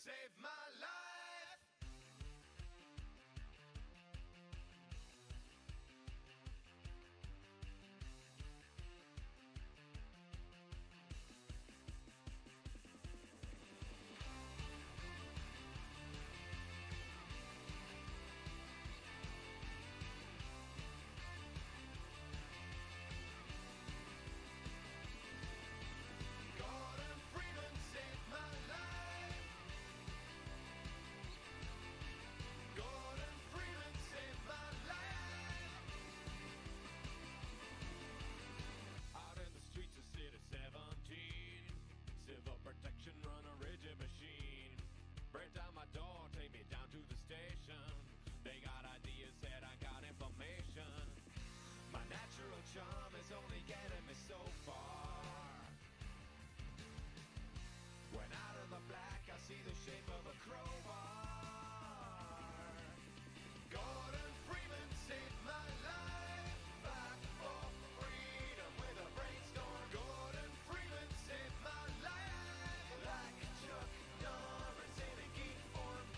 saved my life. Gordon Freeman saved my life. Gordon Freeman saved my life. Out in the streets of City 17, civil protection run a rigid machine. Break down my door, take me down to the station. They got ideas, said I got information. My natural charm is only getting me so far. When out of the black I see the shape of a crowbar. Gordon Freeman saved my life. Back for freedom with a brainstorm. Gordon Freeman saved my life. Like Chuck Norris in a geek form.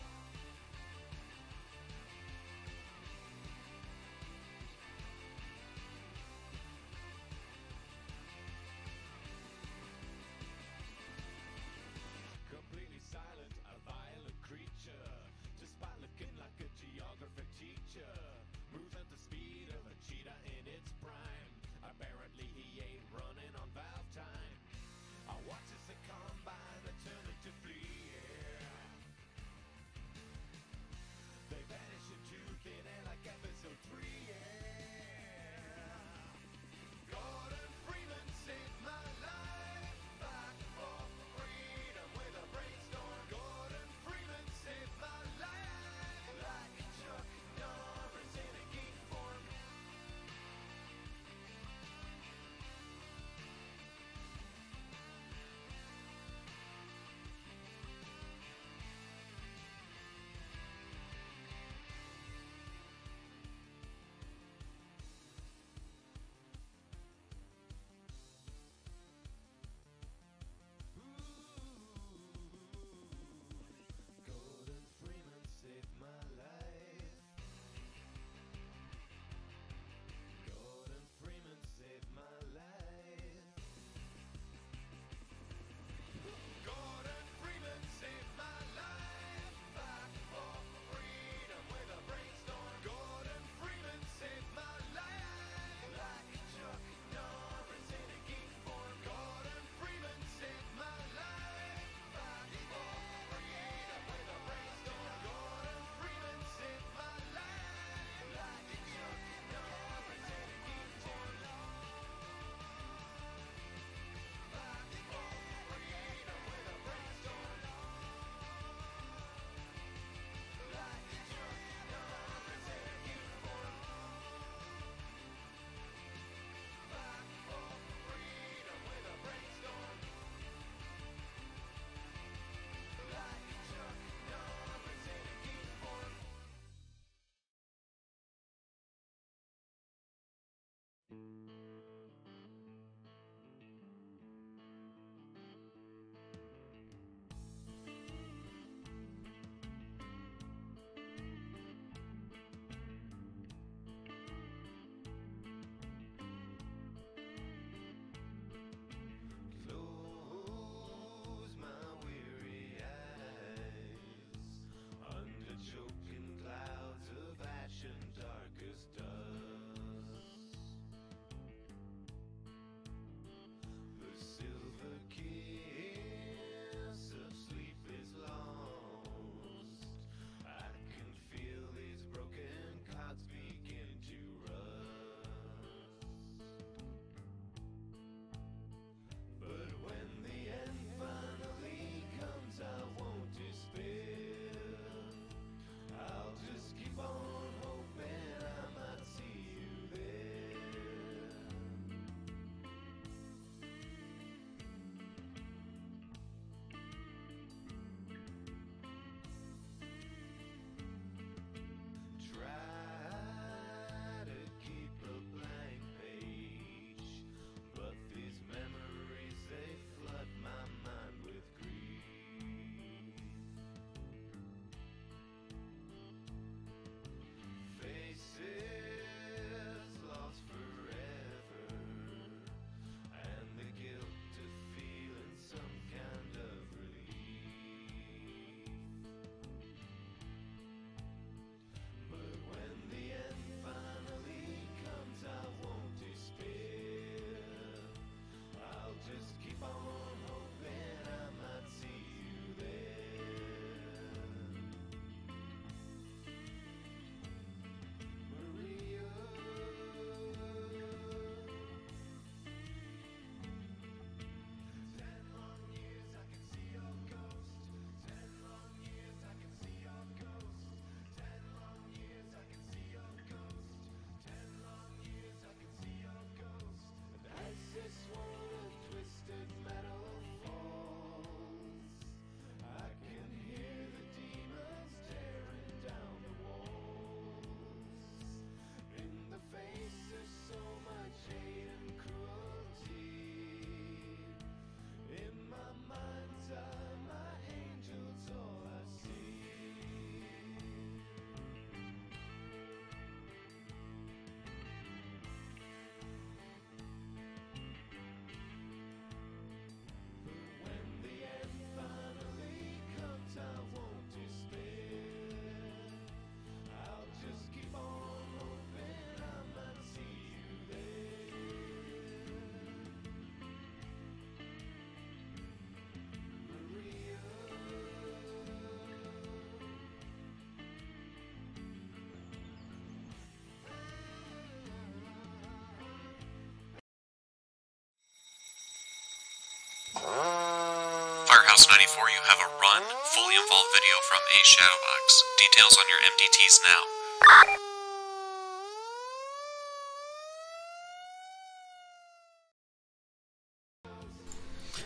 House94, you have a run, fully involved video from A Shadowbox. Details on your MDTs now.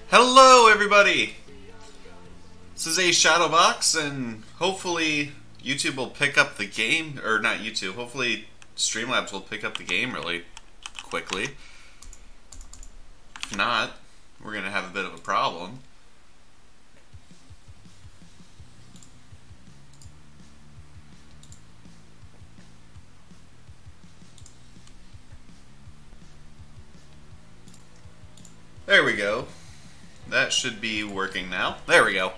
Hello everybody! This is A Shadowbox, and hopefully YouTube will pick up the game, or not YouTube, hopefully Streamlabs will pick up the game really quickly. If not, we're going to have a bit of a problem. There we go. That should be working now. There we go.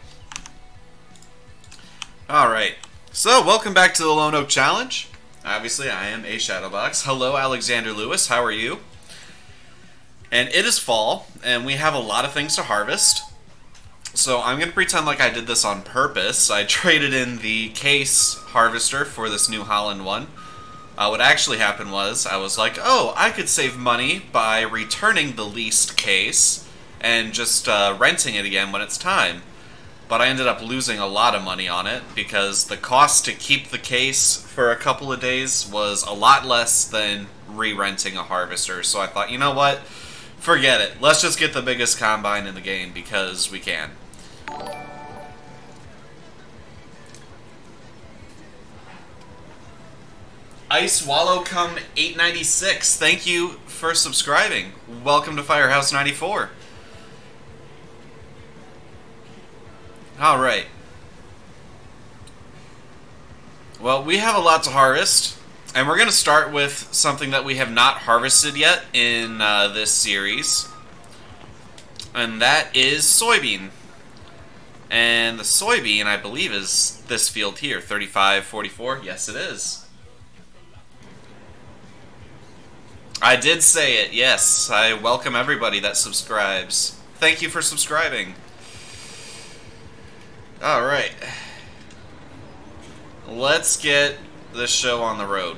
Alright. So, welcome back to the Lone Oak Challenge. Obviously, I am A Shadowbox. Hello, Alexander Lewis. How are you? And it is fall, and we have a lot of things to harvest. So, I'm going to pretend like I did this on purpose. I traded in the case harvester for this New Holland one. What actually happened was, I was like, oh, I could save money by returning the leased case and just renting it again when it's time. But I ended up losing a lot of money on it because the cost to keep the case for a couple of days was a lot less than re-renting a harvester. So I thought, you know what? Forget it. Let's just get the biggest combine in the game because we can. Ice Wallow come 896. Thank you for subscribing. Welcome to Firehouse94. Alright. Well, we have a lot to harvest, and we're going to start with something that we have not harvested yet in this series, and that is soybean. And the soybean, I believe, is this field here, 3544. Yes, it is. I did say it, yes. I welcome everybody that subscribes. Thank you for subscribing. Alright. Let's get this show on the road.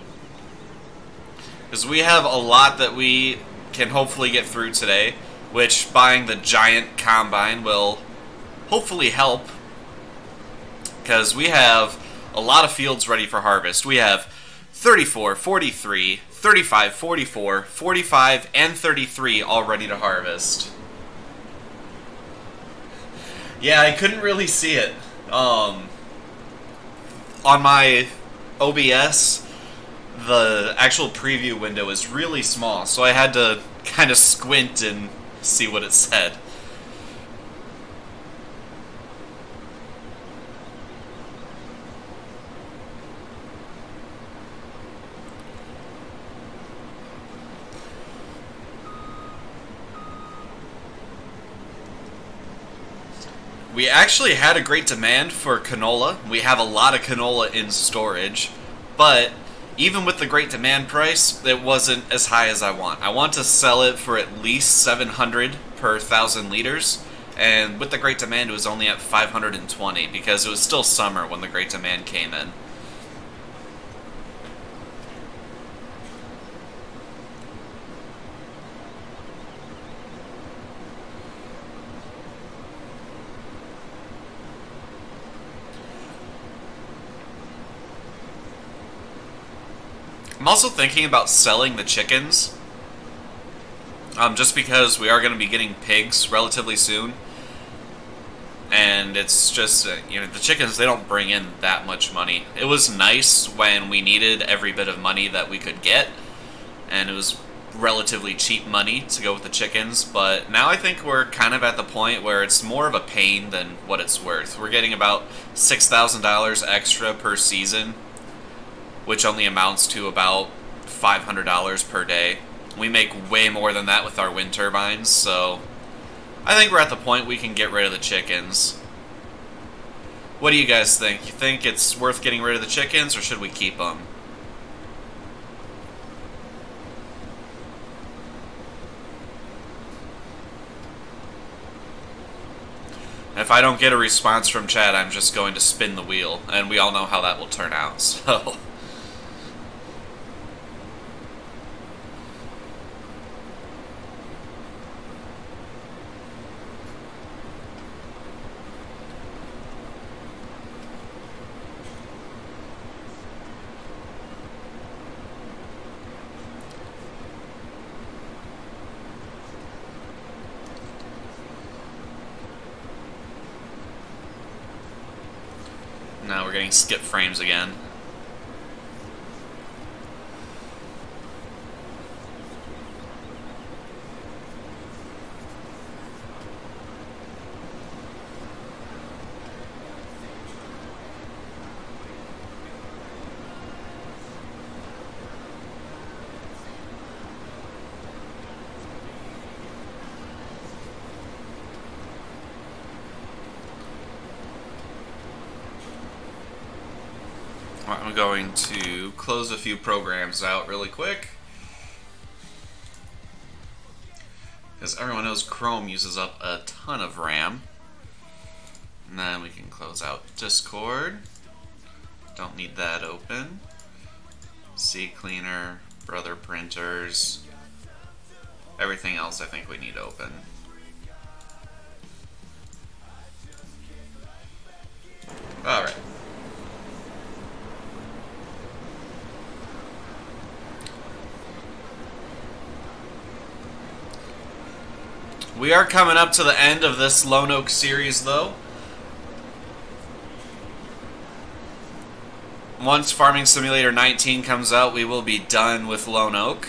Because we have a lot that we can hopefully get through today, which buying the giant combine will hopefully help. Because we have a lot of fields ready for harvest. We have 34, 43, 35, 44, 45, and 33 all ready to harvest. Yeah, I couldn't really see it. On my OBS, the actual preview window is really small, so I had to kind of squint and see what it said. We actually had a great demand for canola. We have a lot of canola in storage, but even with the great demand price, it wasn't as high as I want. I want to sell it for at least 700 per 1,000 liters, and with the great demand, it was only at 520 because it was still summer when the great demand came in. I'm also thinking about selling the chickens, just because we are going to be getting pigs relatively soon, and it's just, you know, the chickens, they don't bring in that much money. It was nice when we needed every bit of money that we could get, and it was relatively cheap money to go with the chickens, but now I think we're kind of at the point where it's more of a pain than what it's worth. We're getting about $6,000 extra per season, which only amounts to about $500 per day. We make way more than that with our wind turbines, so I think we're at the point we can get rid of the chickens. What do you guys think? You think it's worth getting rid of the chickens, or should we keep them? If I don't get a response from chat, I'm just going to spin the wheel, and we all know how that will turn out, so... Now we're getting skip frames again. I'm going to close a few programs out really quick, because everyone knows Chrome uses up a ton of RAM. And then we can close out Discord. Don't need that open. CCleaner, Brother printers, everything else I think we need open. Alright. We are coming up to the end of this Lone Oak series, though. Once Farming Simulator 19 comes out, we will be done with Lone Oak.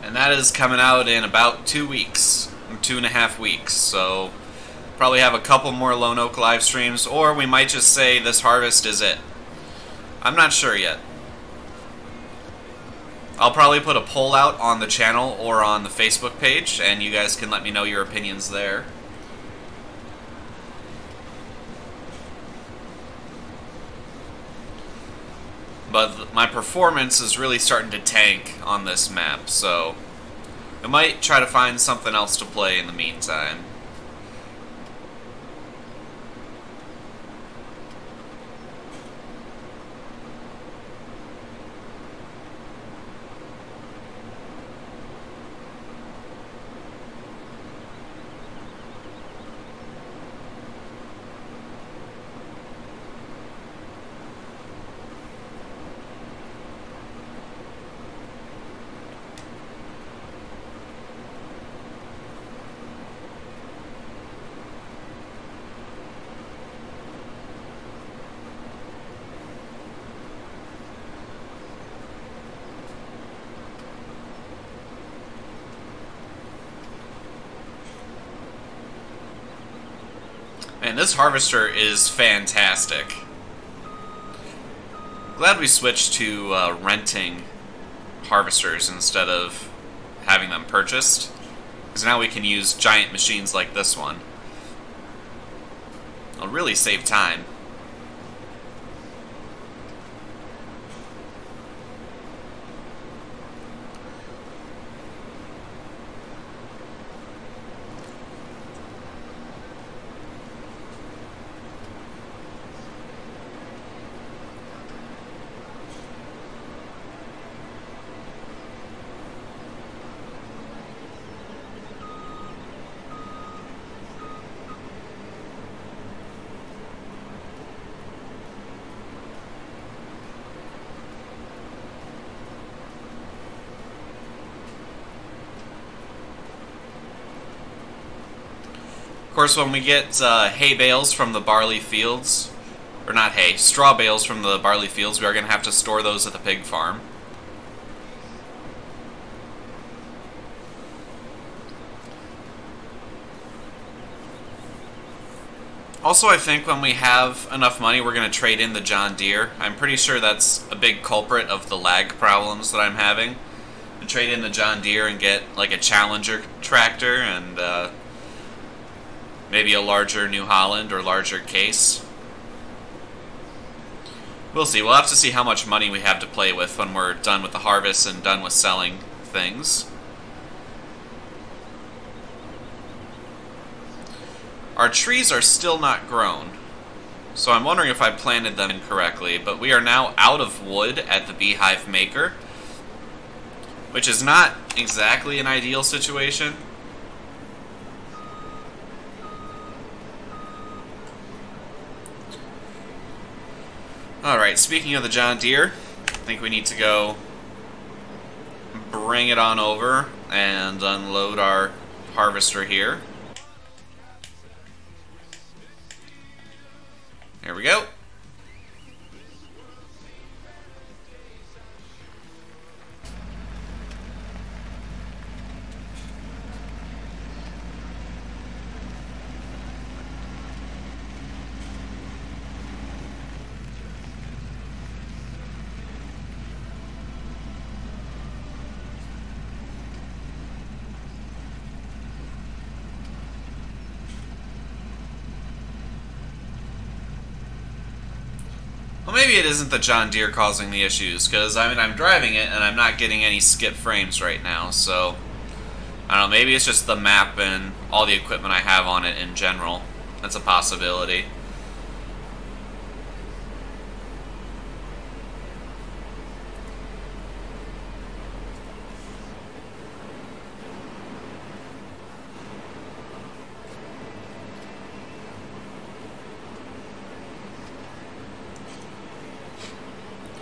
And that is coming out in about 2 weeks, 2.5 weeks, so probably have a couple more Lone Oak live streams, or we might just say this harvest is it. I'm not sure yet. I'll probably put a poll out on the channel or on the Facebook page, and you guys can let me know your opinions there. But my performance is really starting to tank on this map, so I might try to find something else to play in the meantime. Man, this harvester is fantastic. Glad we switched to renting harvesters instead of having them purchased, because now we can use giant machines like this one. It'll really save time. Of course, when we get hay bales from the barley fields, or not hay, straw bales from the barley fields, we are going to have to store those at the pig farm. Also, I think when we have enough money, we're going to trade in the John Deere. I'm pretty sure that's a big culprit of the lag problems that I'm having. And trade in the John Deere and get like a Challenger tractor and maybe a larger New Holland or larger case. We'll see. We'll have to see how much money we have to play with when we're done with the harvest and done with selling things. Our trees are still not grown, so I'm wondering if I planted them incorrectly, but we are now out of wood at the Beehive Maker. which is not exactly an ideal situation. Alright, speaking of the John Deere, I think we need to go bring it on over and unload our harvester here. There we go. Well, maybe it isn't the John Deere causing the issues, because, I mean, I'm driving it and I'm not getting any skip frames right now, so I don't know, maybe it's just the map and all the equipment I have on it in general. That's a possibility.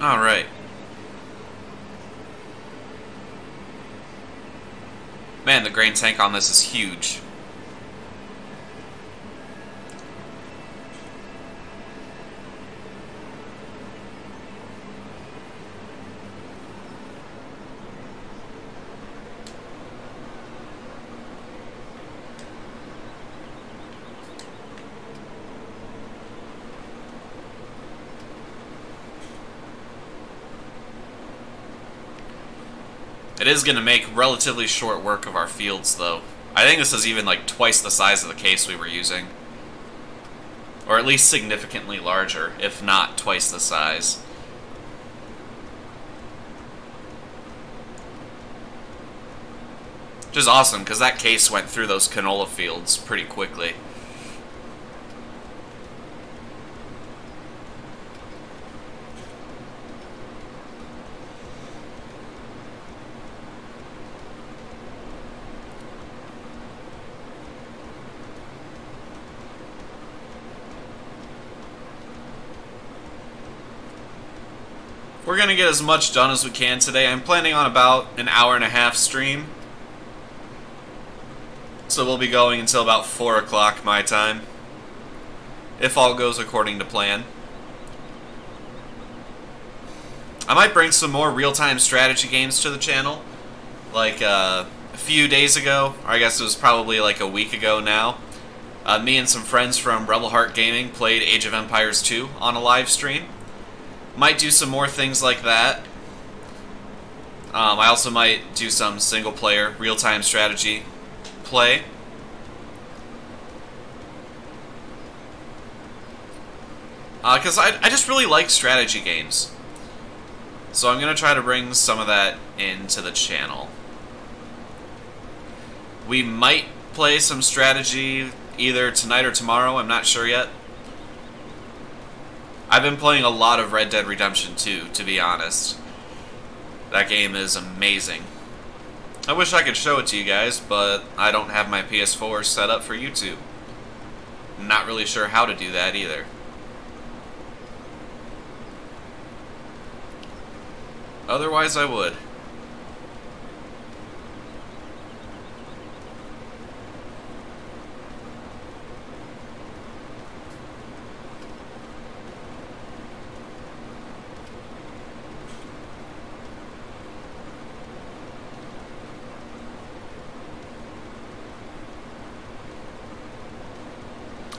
Alright. Man, the grain tank on this is huge. It is going to make relatively short work of our fields, though. I think this is even like twice the size of the case we were using. Or at least significantly larger, if not twice the size. Which is awesome, because that case went through those canola fields pretty quickly. We're going to get as much done as we can today. I'm planning on about an hour-and-a-half stream. So we'll be going until about 4 o'clock my time, if all goes according to plan. I might bring some more real-time strategy games to the channel. Like a few days ago, or I guess it was probably like a week ago now, me and some friends from Rebel Heart Gaming played Age of Empires 2 on a live stream. Might do some more things like that. I also might do some single-player, real-time strategy play. Because I just really like strategy games. So I'm going to try to bring some of that into the channel. We might play some strategy either tonight or tomorrow, I'm not sure yet. I've been playing a lot of Red Dead Redemption 2, to be honest. That game is amazing. I wish I could show it to you guys, but I don't have my PS4 set up for YouTube. I'm not really sure how to do that either. Otherwise, I would.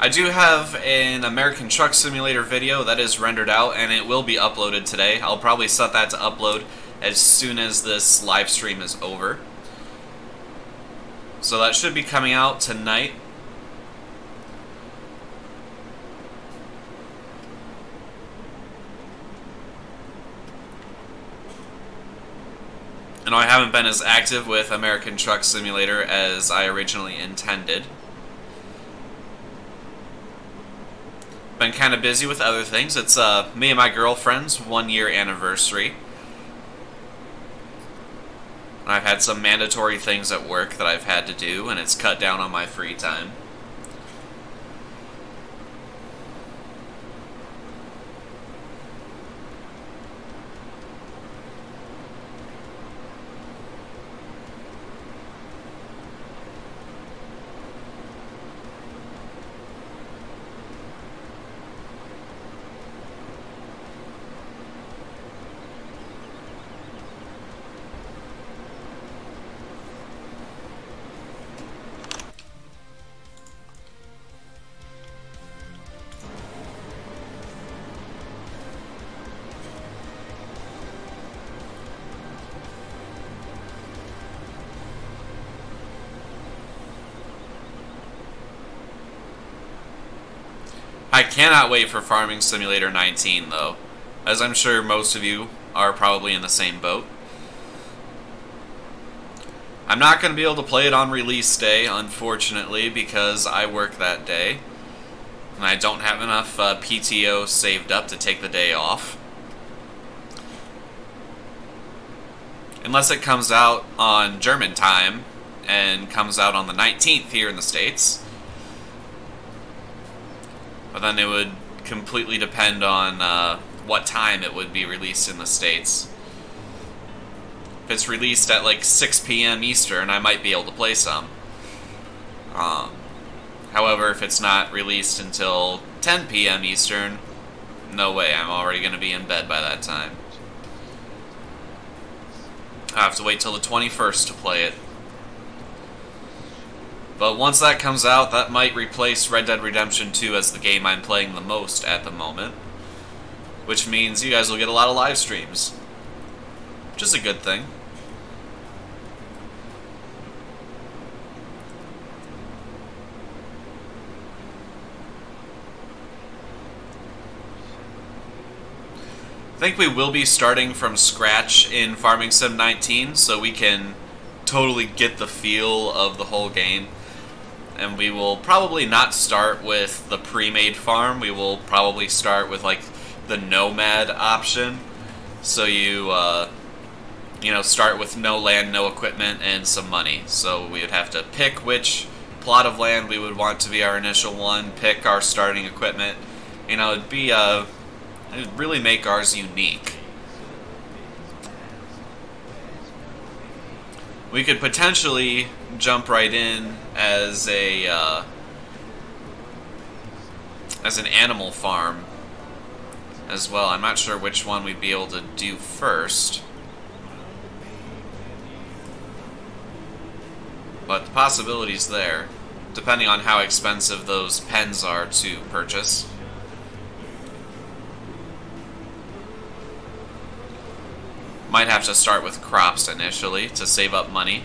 I do have an American Truck Simulator video that is rendered out, and it will be uploaded today. I'll probably set that to upload as soon as this live stream is over. So that should be coming out tonight. I know I haven't been as active with American Truck Simulator as I originally intended. Been kind of busy with other things. It's me and my girlfriend's 1-year anniversary. I've had some mandatory things at work that I've had to do, and it's cut down on my free time. I cannot wait for Farming Simulator 19, though, as I'm sure most of you are probably in the same boat. I'm not going to be able to play it on release day, unfortunately, because I work that day, and I don't have enough PTO saved up to take the day off. Unless it comes out on German time, and comes out on the 19th here in the States. But then it would completely depend on what time it would be released in the States. If it's released at like 6 p.m. Eastern, I might be able to play some. However, if it's not released until 10 p.m. Eastern, no way, I'm already going to be in bed by that time. I have to wait till the 21st to play it. But once that comes out, that might replace Red Dead Redemption 2 as the game I'm playing the most at the moment. Which means you guys will get a lot of live streams. Which is a good thing. I think we will be starting from scratch in Farming Sim 19, so we can totally get the feel of the whole game. And we will probably not start with the pre-made farm. We will probably start with like the nomad option. So you know, start with no land, no equipment, and some money. So we would have to pick which plot of land we would want to be our initial one, pick our starting equipment. You know, it'd really make ours unique. We could potentially jump right in as an animal farm as well. I'm not sure which one we'd be able to do first, but the possibility's there, depending on how expensive those pens are to purchase. Might have to start with crops initially to save up money.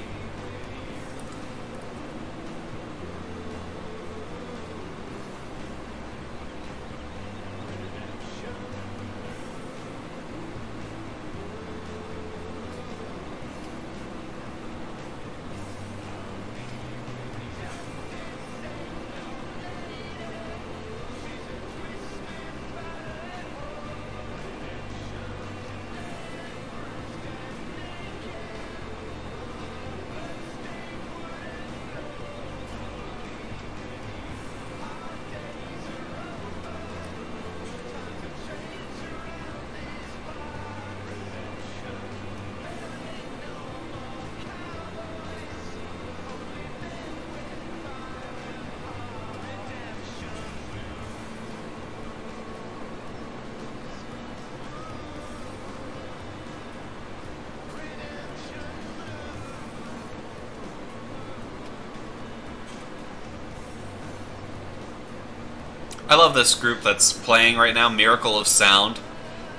I love this group that's playing right now, Miracle of Sound.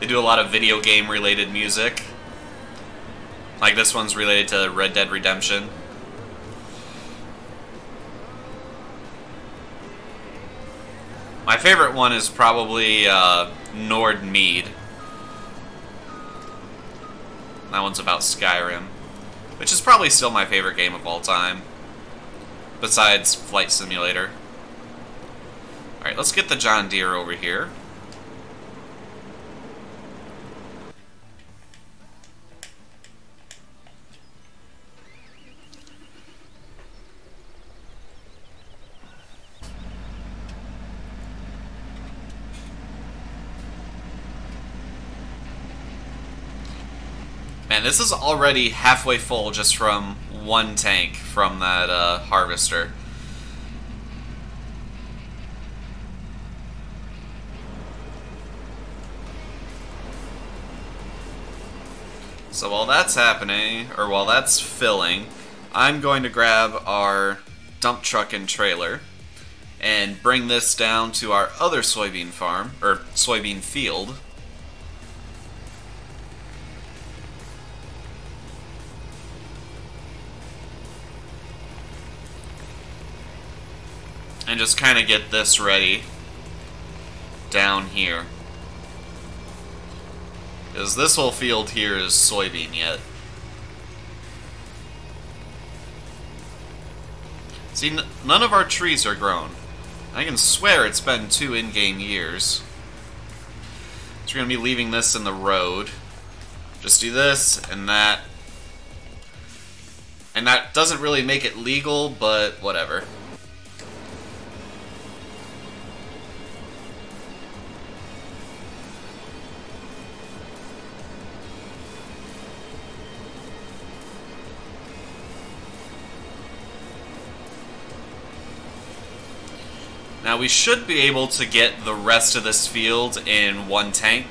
They do a lot of video game related music. Like this one's related to Red Dead Redemption. My favorite one is probably Nord Mead. That one's about Skyrim, which is probably still my favorite game of all time, besides Flight Simulator. Alright, let's get the John Deere over here. Man, this is already halfway full just from one tank from that harvester. So while that's happening, or while that's filling, I'm going to grab our dump truck and trailer and bring this down to our other soybean farm, or soybean field. And just kind of get this ready down here. Because this whole field here is soybean yet. See, none of our trees are grown. I can swear it's been 2 in-game years. So we're going to be leaving this in the road. Just do this and that. And that doesn't really make it legal, but whatever. Now we should be able to get the rest of this field in one tank.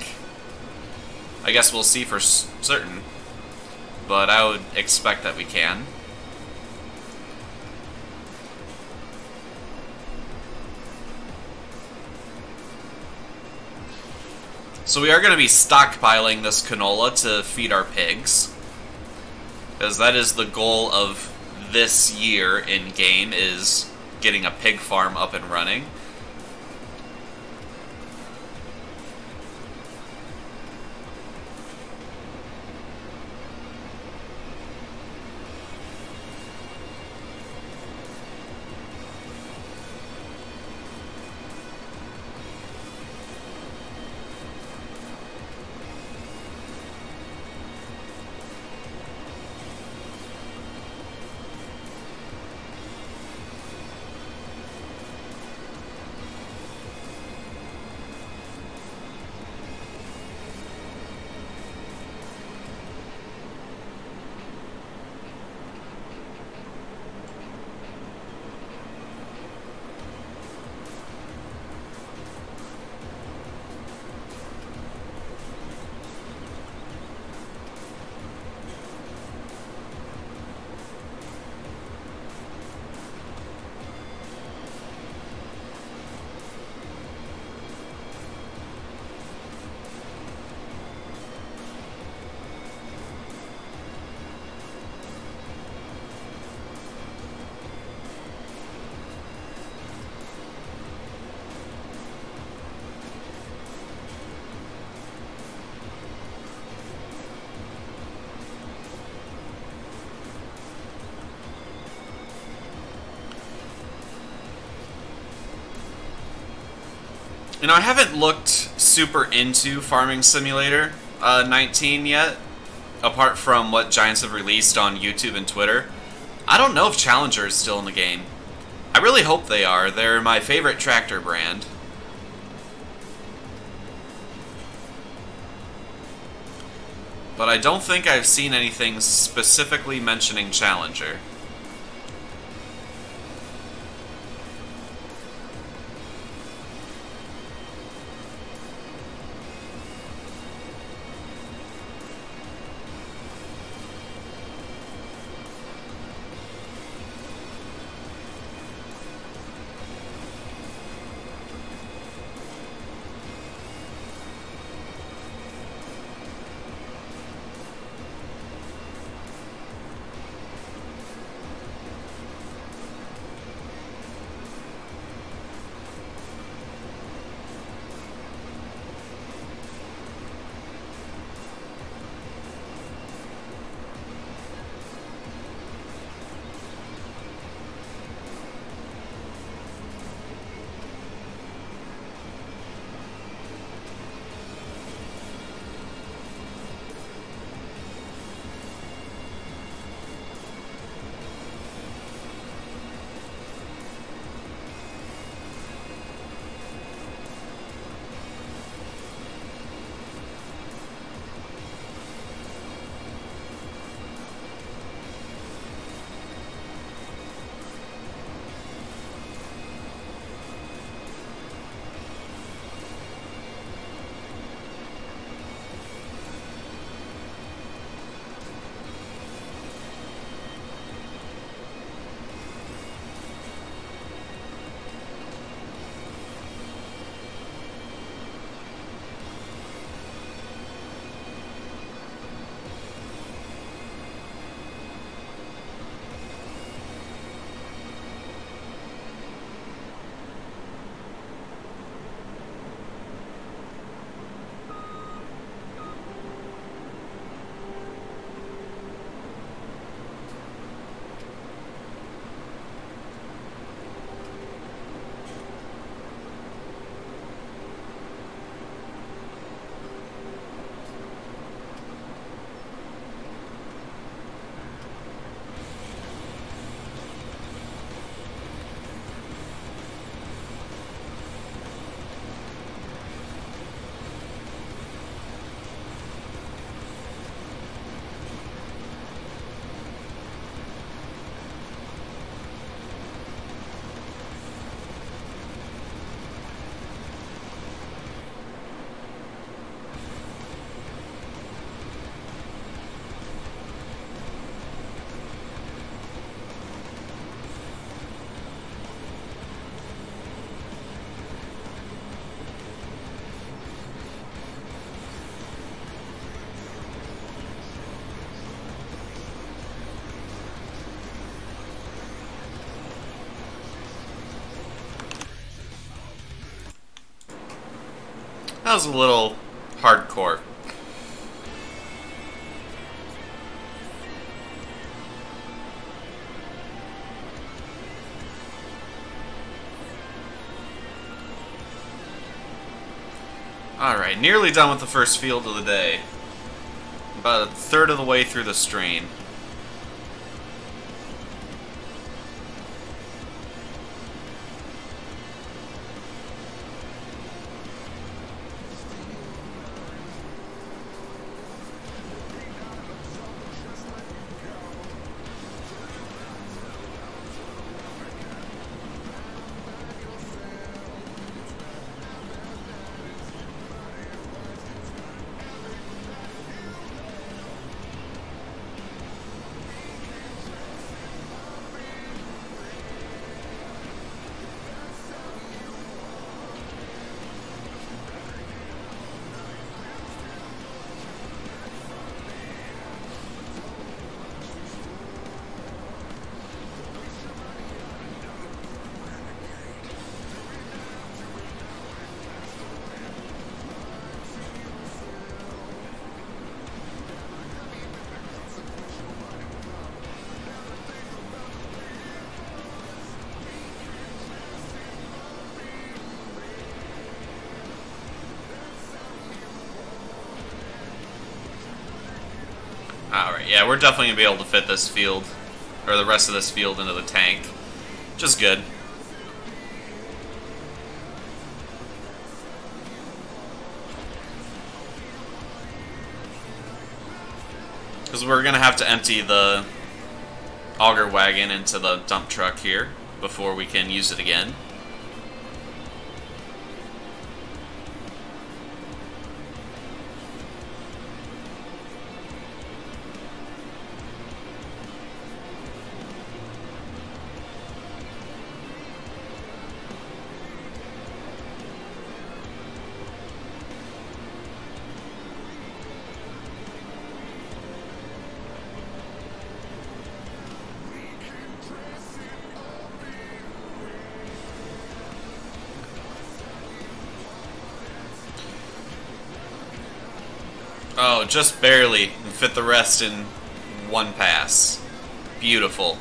I guess we'll see for certain, but I would expect that we can. So we are going to be stockpiling this canola to feed our pigs, because that is the goal of this year in game, is getting a pig farm up and running. You know, I haven't looked super into Farming Simulator 19 yet, apart from what Giants have released on YouTube and Twitter. I don't know if Challenger is still in the game. I really hope they are. They're my favorite tractor brand. But I don't think I've seen anything specifically mentioning Challenger. That was a little hardcore. Alright, nearly done with the first field of the day. About a third of the way through the strain. Alright, yeah, we're definitely going to be able to fit this field, or the rest of this field into the tank. Which is good. Because we're going to have to empty the auger wagon into the dump truck here before we can use it again. Oh, just barely. And fit the rest in one pass. Beautiful.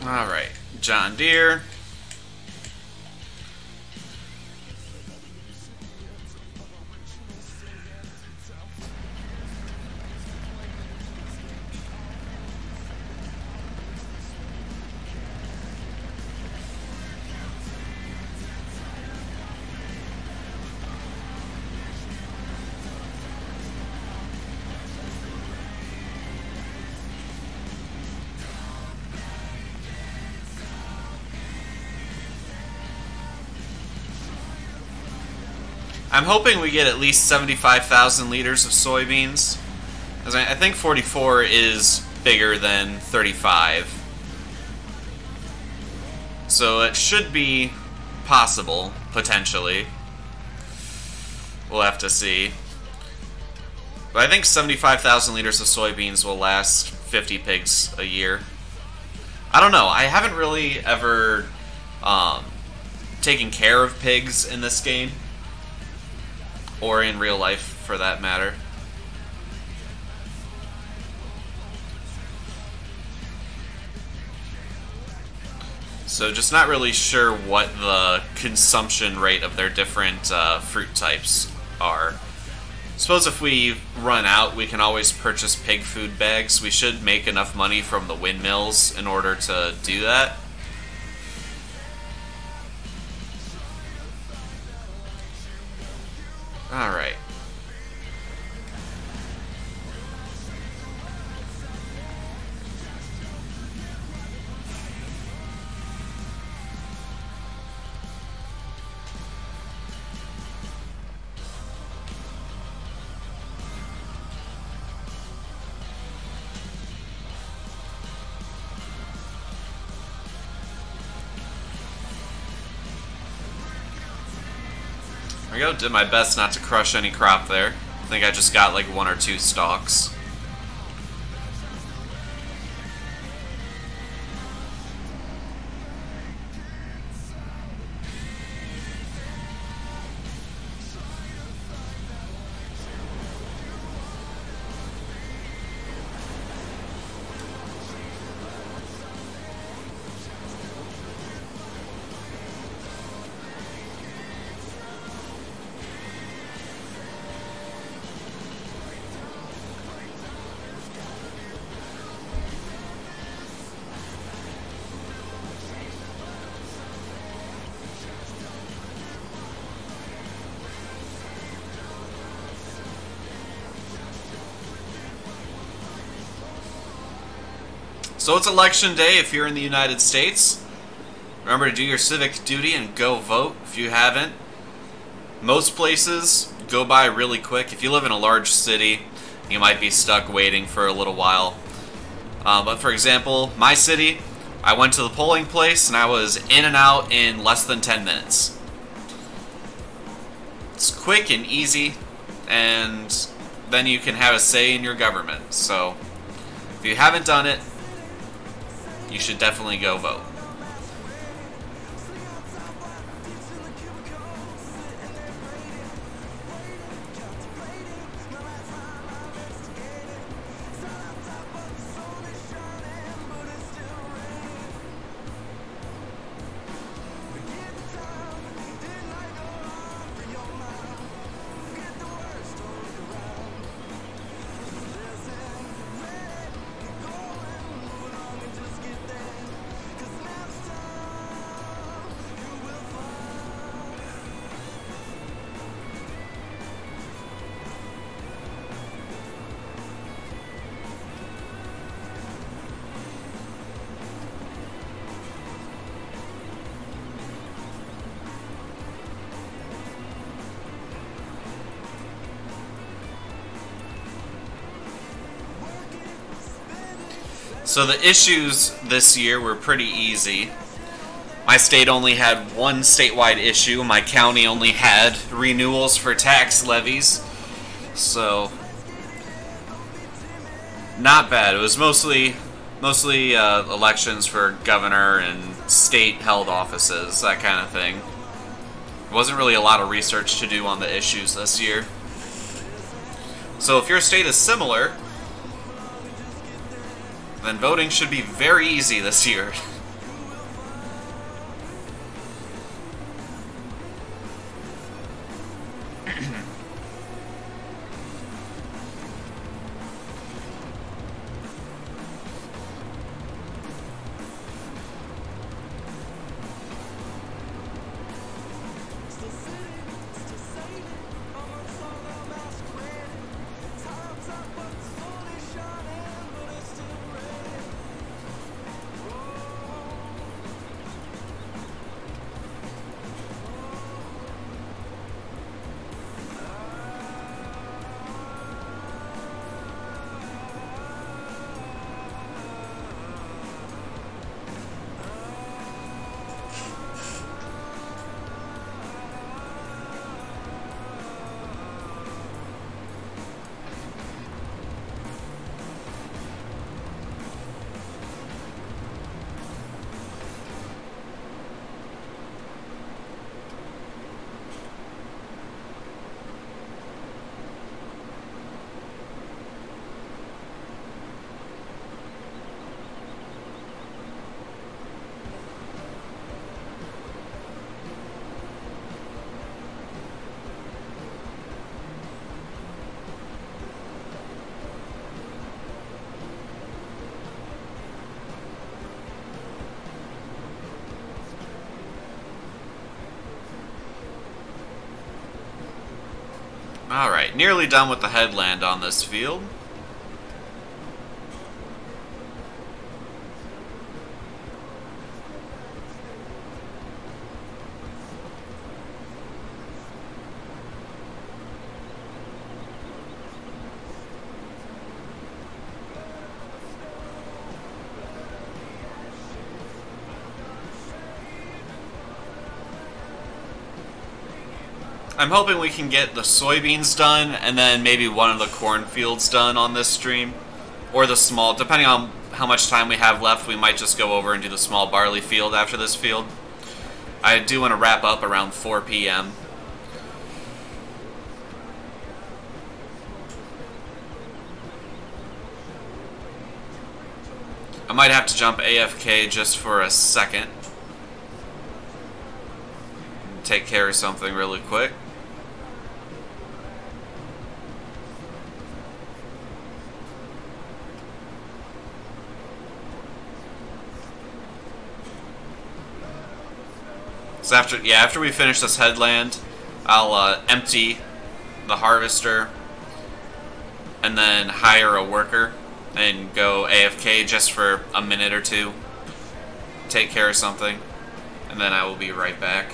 Alright, John Deere. I'm hoping we get at least 75,000 liters of soybeans. As I think 44 is bigger than 35. So it should be possible, potentially. We'll have to see. But I think 75,000 liters of soybeans will last 50 pigs a year. I don't know. I haven't really ever taken care of pigs in this game, or in real life for that matter. So just not really sure what the consumption rate of their different fruit types are. Suppose if we run out, we can always purchase pig food bags. We should make enough money from the windmills in order to do that. Alright. There we go, did my best not to crush any crop there. I think I just got like 1 or 2 stalks. So it's election day if you're in the United States. Remember to do your civic duty and go vote if you haven't. Most places go by really quick. If you live in a large city, you might be stuck waiting for a little while. But for example, my city, I went to the polling place and I was in and out in less than 10 minutes. It's quick and easy, and then you can have a say in your government. So if you haven't done it, you should definitely go vote. So the issues this year were pretty easy. My state only had one statewide issue. My county only had renewals for tax levies. So, not bad. It was mostly elections for governor and state-held offices, that kind of thing. There wasn't really a lot of research to do on the issues this year. So if your state is similar, then voting should be very easy this year. Alright, nearly done with the headland on this field. I'm hoping we can get the soybeans done, and then maybe one of the cornfields done on this stream. Or the small, depending on how much time we have left, we might just go over and do the small barley field after this field. I do want to wrap up around 4 p.m. I might have to jump AFK just for a second. Take care of something really quick. So after we finish this headland, I'll empty the harvester and then hire a worker and go AFK just for a minute or two, take care of something, and then I will be right back.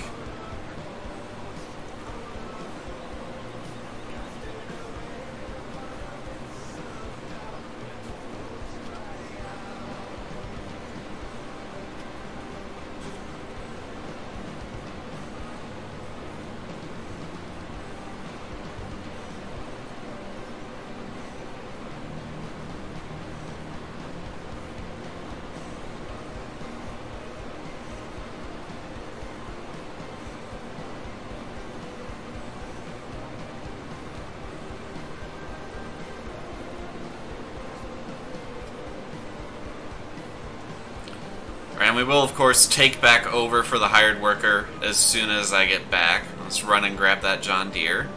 And we will, of course, take back over for the hired worker as soon as I get back. Let's run and grab that John Deere.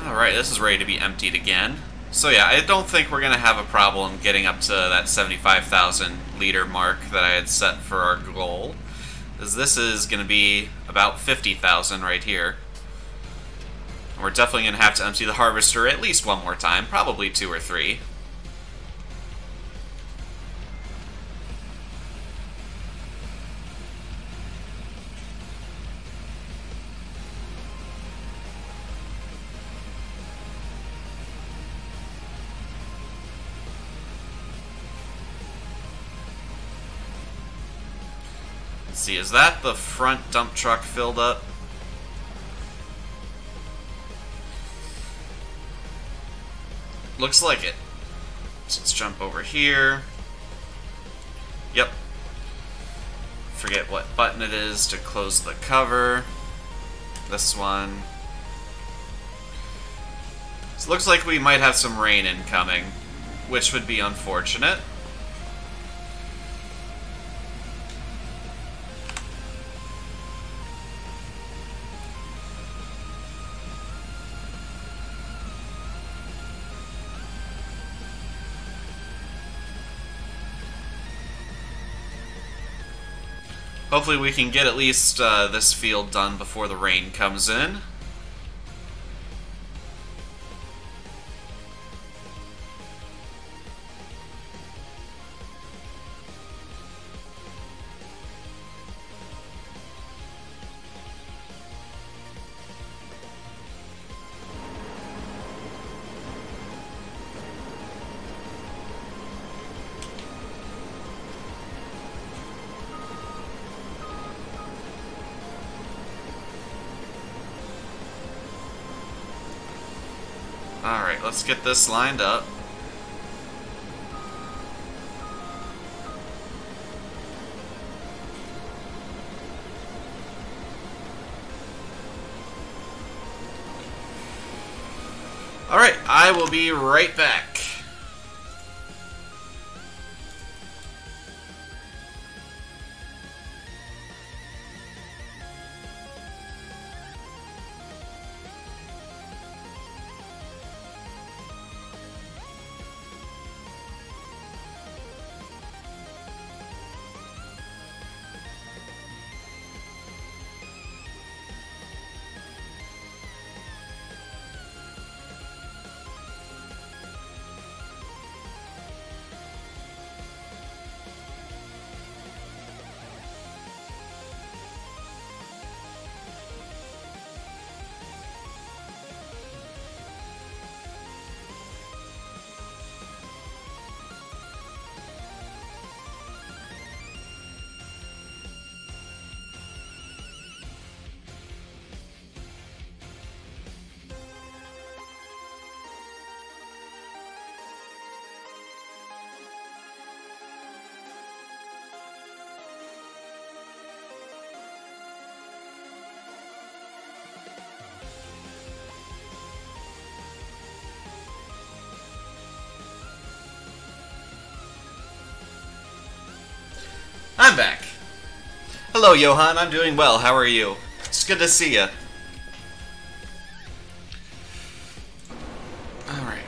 Alright, this is ready to be emptied again. So yeah, I don't think we're going to have a problem getting up to that 75,000 liter mark that I had set for our goal. Because this is going to be about 50,000 right here. And we're definitely going to have to empty the harvester at least one more time, probably 2 or 3. See, is that the front dump truck filled up? Looks like it. So let's jump over here. Yep. Forget what button it is to close the cover. This one. So it looks like we might have some rain incoming, which would be unfortunate. Hopefully we can get at least this field done before the rain comes in. Alright, let's get this lined up. Alright, I will be right back. I'm back. Hello, Johan. I'm doing well. How are you? It's good to see you. Alright.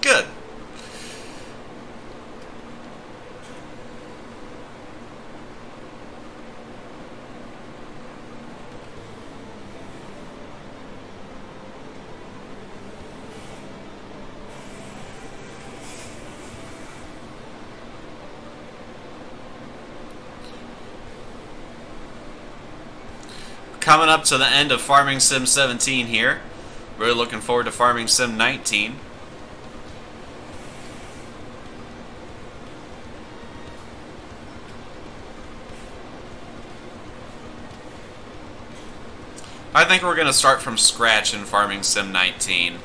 Good. Coming up to the end of Farming Sim 17 here. Really looking forward to Farming Sim 19. I think we're going to start from scratch in Farming Sim 19.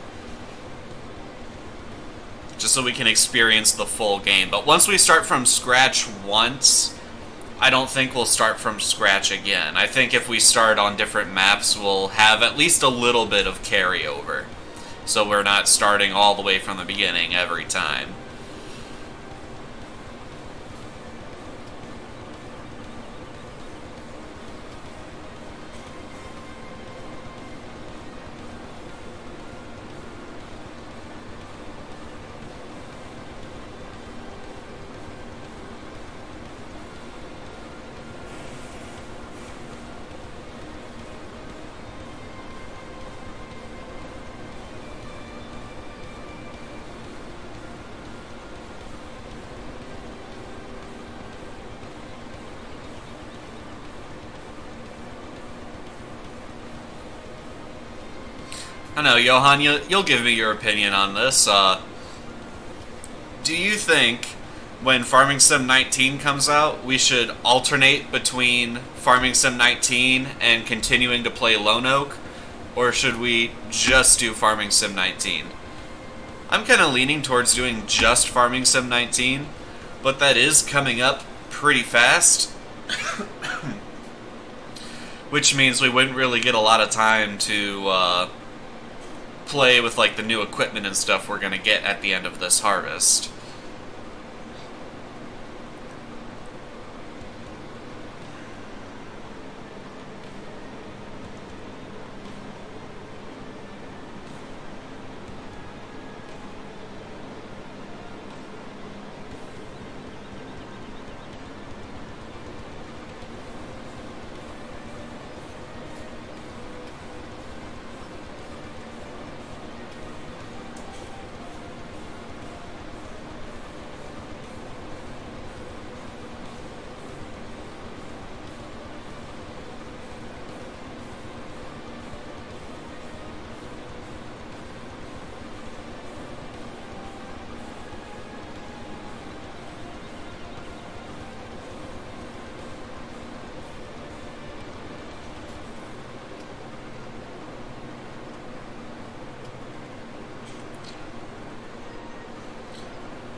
Just so we can experience the full game. But once we start from scratch once, I don't think we'll start from scratch again. I think if we start on different maps, we'll have at least a little bit of carryover. So we're not starting all the way from the beginning every time. I know, Johan, you'll give me your opinion on this. Do you think when Farming Sim 19 comes out, we should alternate between Farming Sim 19 and continuing to play Lone Oak? Or should we just do Farming Sim 19? I'm kind of leaning towards doing just Farming Sim 19, but that is coming up pretty fast. Which means we wouldn't really get a lot of time to play with like the new equipment and stuff we're going to get at the end of this harvest.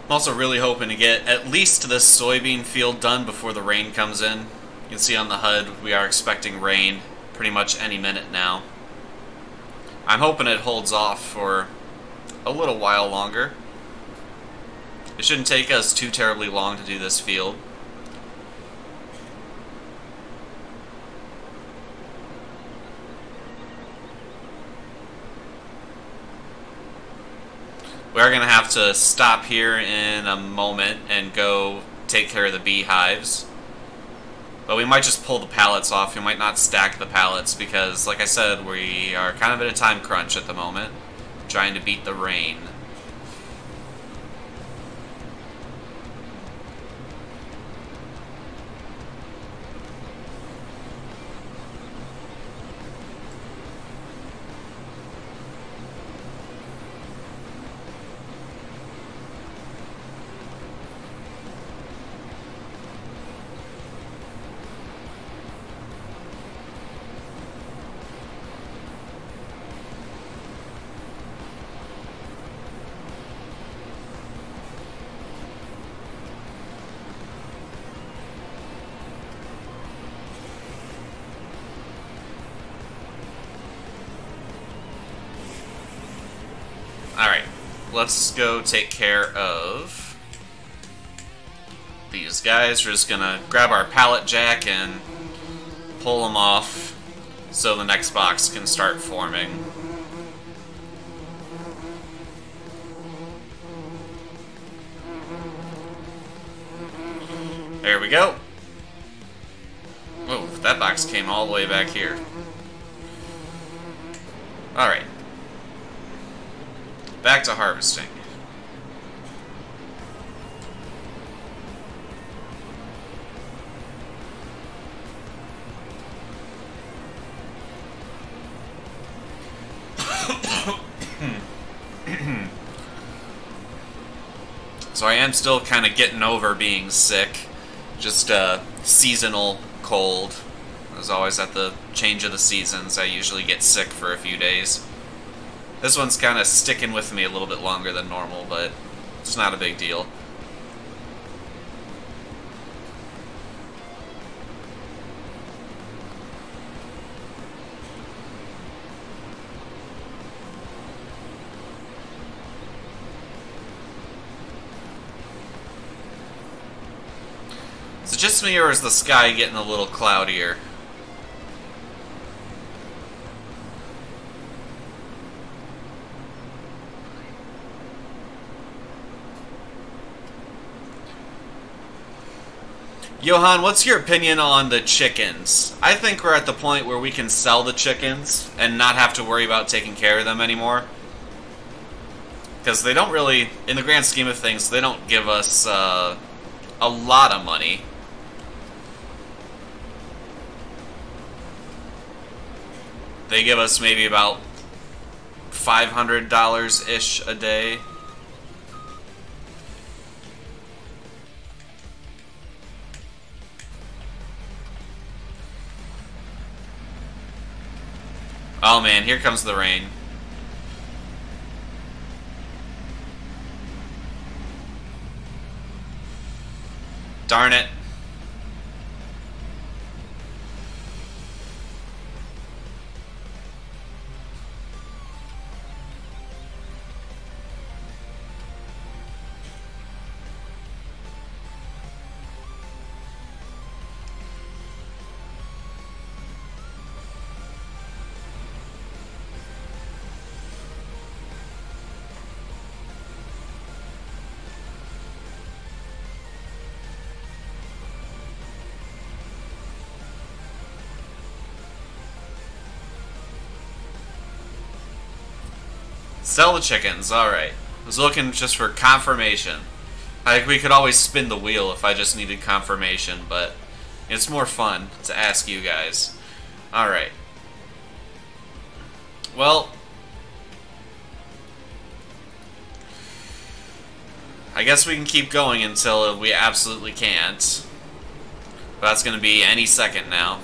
I'm also really hoping to get at least this soybean field done before the rain comes in. You can see on the HUD we are expecting rain pretty much any minute now. I'm hoping it holds off for a little while longer. It shouldn't take us too terribly long to do this field. We are going to have to stop here in a moment and go take care of the beehives. But we might just pull the pallets off. We might not stack the pallets because, like I said, we are kind of in a time crunch at the moment, trying to beat the rain. Alright, let's go take care of these guys. We're just gonna grab our pallet jack and pull them off so the next box can start forming. There we go. Oh, that box came all the way back here. Alright. Back to harvesting. So I am still kind of getting over being sick. Just a seasonal cold. As always at the change of the seasons, I usually get sick for a few days. This one's kind of sticking with me a little bit longer than normal, but it's not a big deal. Is it just me, or is the sky getting a little cloudier? Johan, what's your opinion on the chickens? I think we're at the point where we can sell the chickens and not have to worry about taking care of them anymore. Because they don't really, in the grand scheme of things, they don't give us a lot of money. They give us maybe about $500-ish a day. Oh man, here comes the rain. Darn it. Sell the chickens, alright. I was looking just for confirmation. I think we could always spin the wheel if I just needed confirmation, but it's more fun to ask you guys. Alright. Well, I guess we can keep going until we absolutely can't. But that's going to be any second now.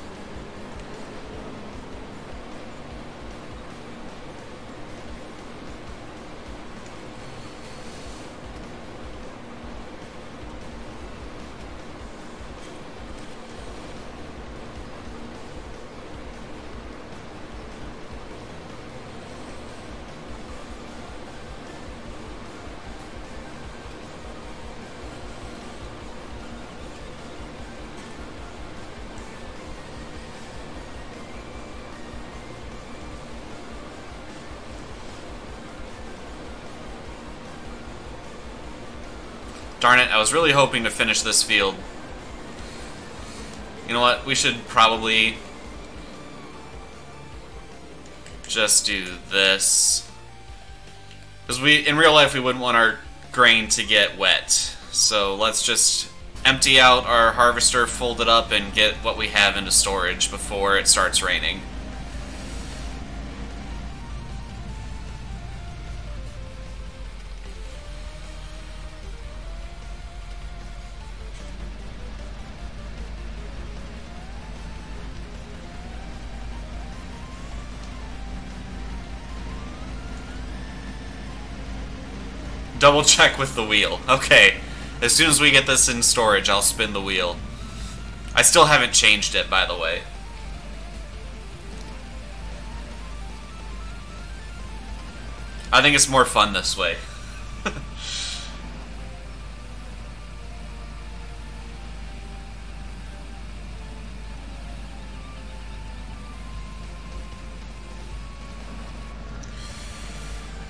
Darn it, I was really hoping to finish this field. You know what, we should probably just do this. Because in real life we wouldn't want our grain to get wet. So let's just empty out our harvester, fold it up, and get what we have into storage before it starts raining. Double check with the wheel. Okay. As soon as we get this in storage, I'll spin the wheel. I still haven't changed it, by the way. I think it's more fun this way.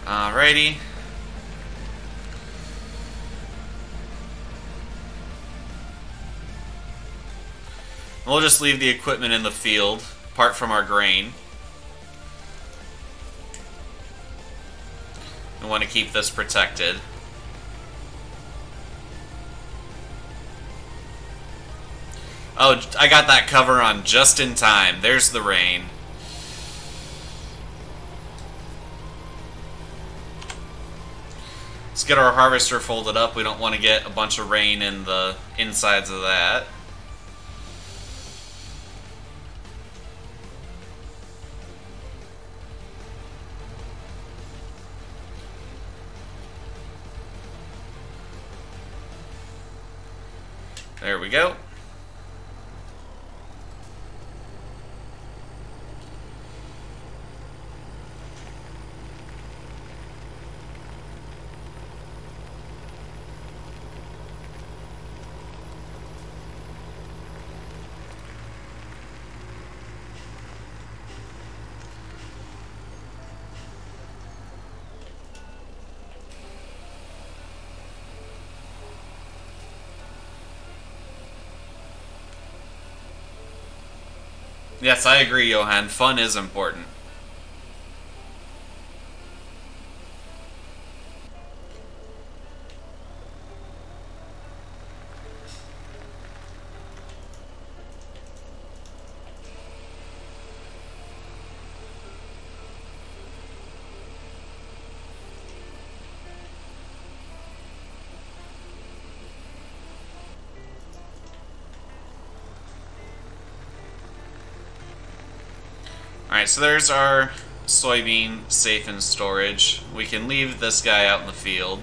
Alrighty. We'll just leave the equipment in the field, apart from our grain. We want to keep this protected. Oh, I got that cover on just in time. There's the rain. Let's get our harvester folded up. We don't want to get a bunch of rain in the insides of that. There we go. Yes, I agree, Johan. Fun is important. Alright, so there's our soybean safe in storage. We can leave this guy out in the field.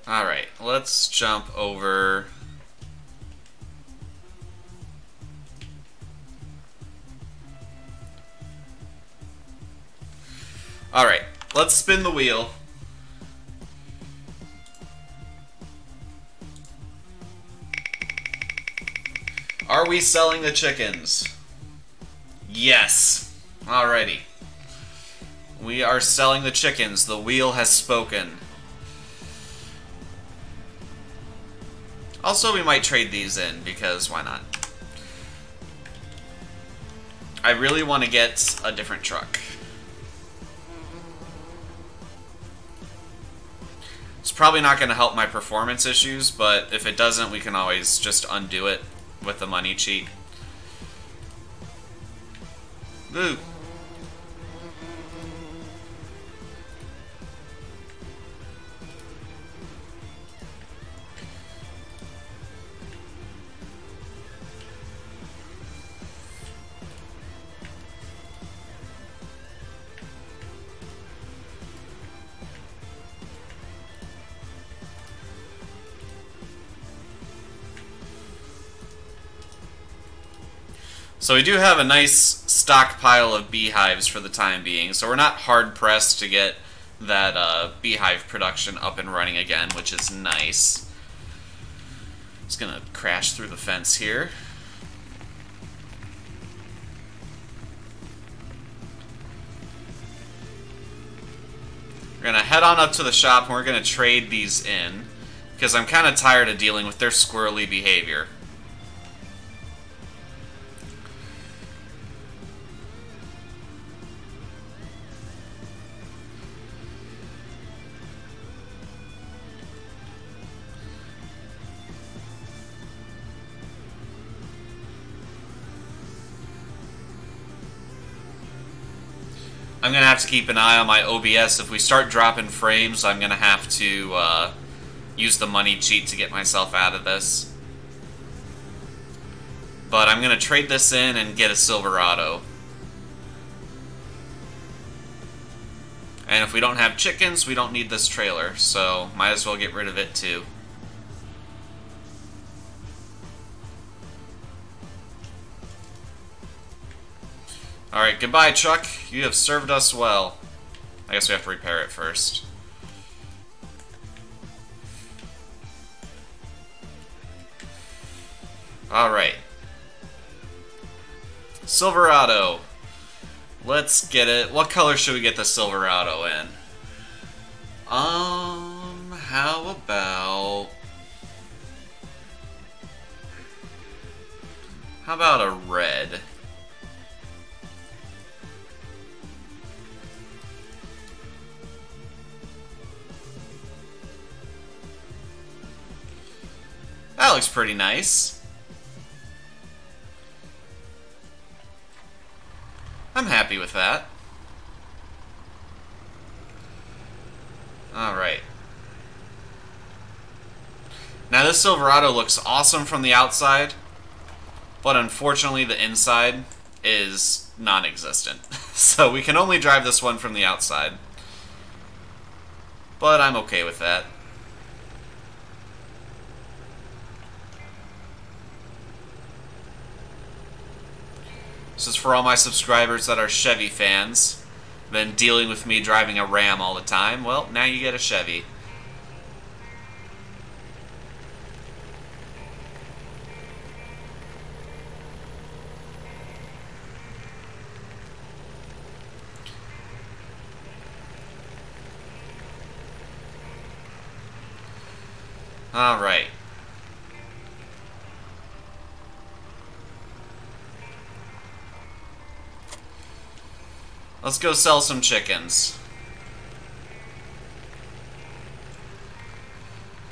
Alright, let's jump over. Alright, let's spin the wheel. Are we selling the chickens? Yes. Alrighty. We are selling the chickens. The wheel has spoken. Also, we might trade these in, because why not? I really want to get a different truck. It's probably not going to help my performance issues, but if it doesn't, we can always just undo it with the money cheat. Ooh. So we do have a nice stockpile of beehives for the time being, so we're not hard-pressed to get that beehive production up and running again, which is nice. Just gonna crash through the fence here. We're gonna head on up to the shop and we're gonna trade these in, because I'm kind of tired of dealing with their squirrely behavior. I'm going to have to keep an eye on my OBS. If we start dropping frames, I'm going to have to use the money cheat to get myself out of this. But I'm going to trade this in and get a Silverado. And if we don't have chickens, we don't need this trailer, so might as well get rid of it too. Alright, goodbye, Chuck. You have served us well. I guess we have to repair it first. Alright. Silverado. Let's get it. What color should we get the Silverado in? How about... How about a red? That looks pretty nice. I'm happy with that. Alright. Now this Silverado looks awesome from the outside, but unfortunately the inside is non-existent. So we can only drive this one from the outside. But I'm okay with that. This is for all my subscribers that are Chevy fans. Been dealing with me driving a Ram all the time. Well, now you get a Chevy. All right. Let's go sell some chickens.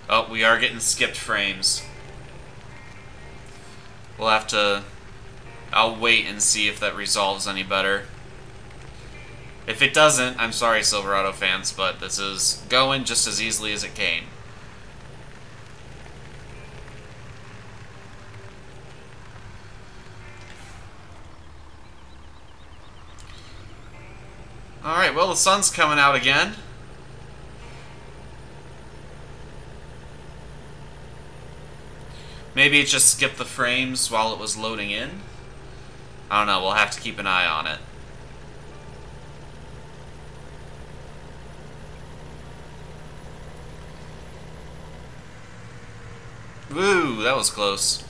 Oh, we are getting skipped frames. We'll have to... I'll wait and see if that resolves any better. If it doesn't, I'm sorry, Silverado fans, but this is going just as easily as it came. Alright, well, the sun's coming out again. Maybe it just skipped the frames while it was loading in. I don't know, we'll have to keep an eye on it. Woo, that was close.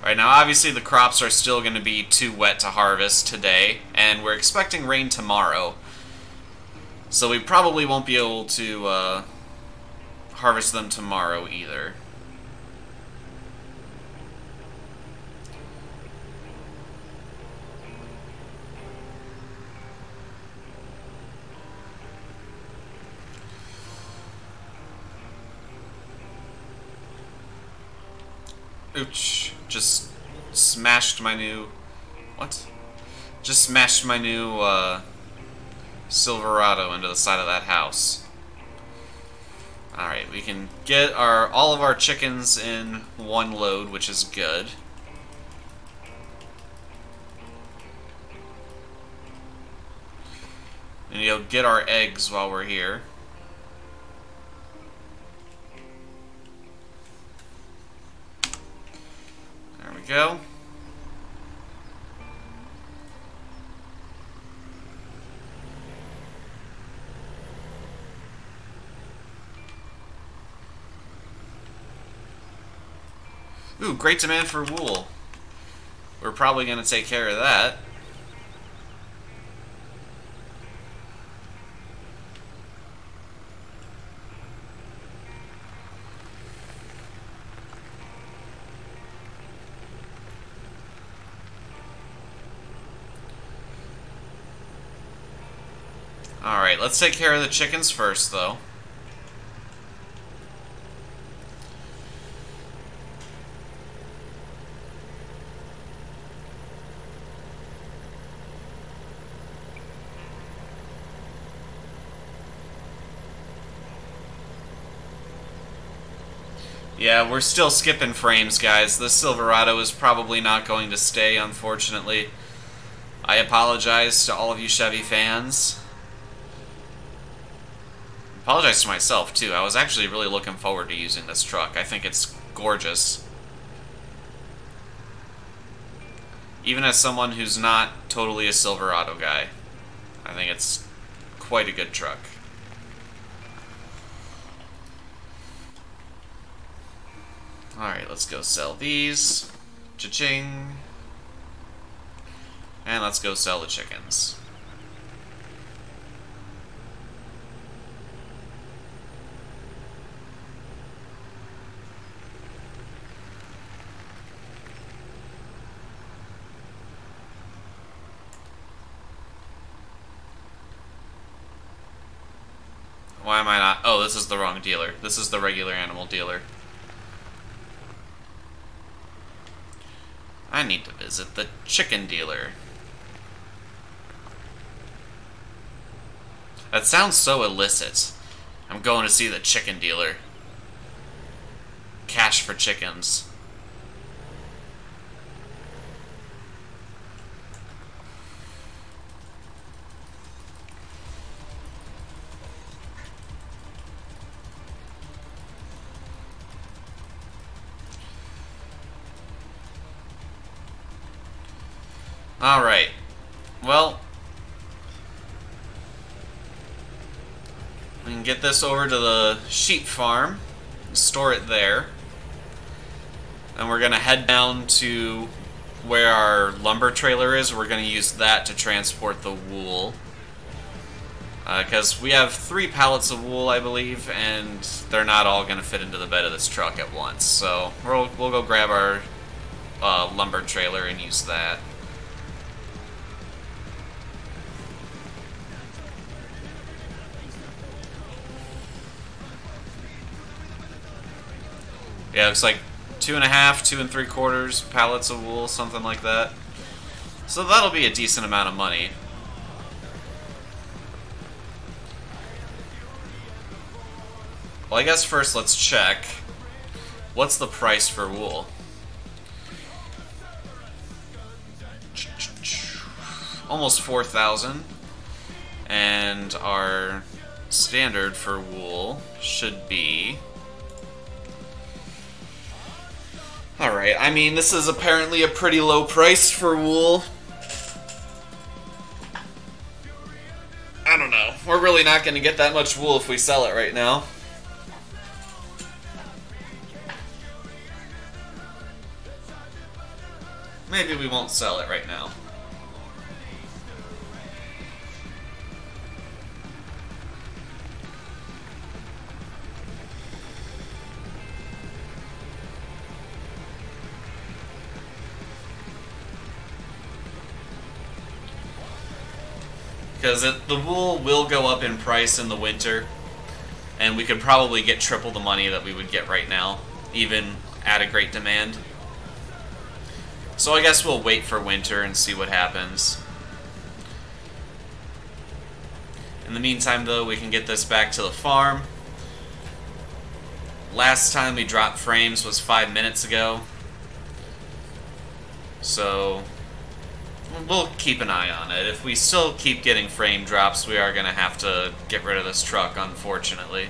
Right now, obviously the crops are still going to be too wet to harvest today, and we're expecting rain tomorrow. So we probably won't be able to harvest them tomorrow either. Ooch, just smashed my new... What? Just smashed my new, Silverado into the side of that house. Alright, we can get all of our chickens in one load, which is good. And you'll get our eggs while we're here. There we go. Ooh, great demand for wool. We're probably going to take care of that. Alright, let's take care of the chickens first, though. Yeah, we're still skipping frames, guys. The Silverado is probably not going to stay, unfortunately. I apologize to all of you Chevy fans. Apologize to myself, too. I was actually really looking forward to using this truck. I think it's gorgeous. Even as someone who's not totally a Silverado guy, I think it's quite a good truck. Alright, let's go sell these. Cha-ching. And let's go sell the chickens. Why am I not? Oh, this is the wrong dealer. This is the regular animal dealer. I need to visit the chicken dealer. That sounds so illicit. I'm going to see the chicken dealer. Cash for chickens. Alright. Well, we can get this over to the sheep farm, store it there, and we're going to head down to where our lumber trailer is. We're going to use that to transport the wool, because we have 3 pallets of wool, I believe, and they're not all going to fit into the bed of this truck at once. So we'll go grab our lumber trailer and use that. Yeah, it's like 2.5, 2 3/4 pallets of wool, something like that. So that'll be a decent amount of money. Well, I guess first let's check. What's the price for wool? Almost 4,000. And our standard for wool should be... Alright, I mean, this is apparently a pretty low price for wool. I don't know. We're really not going to get that much wool if we sell it right now. maybe we won't sell it right now. Because the wool will go up in price in the winter, and we could probably get triple the money that we would get right now, even at a great demand. So I guess we'll wait for winter and see what happens. In the meantime, though, we can get this back to the farm. Last time we dropped frames was 5 minutes ago. So we'll keep an eye on it. If we still keep getting frame drops, we are going to have to get rid of this truck, unfortunately.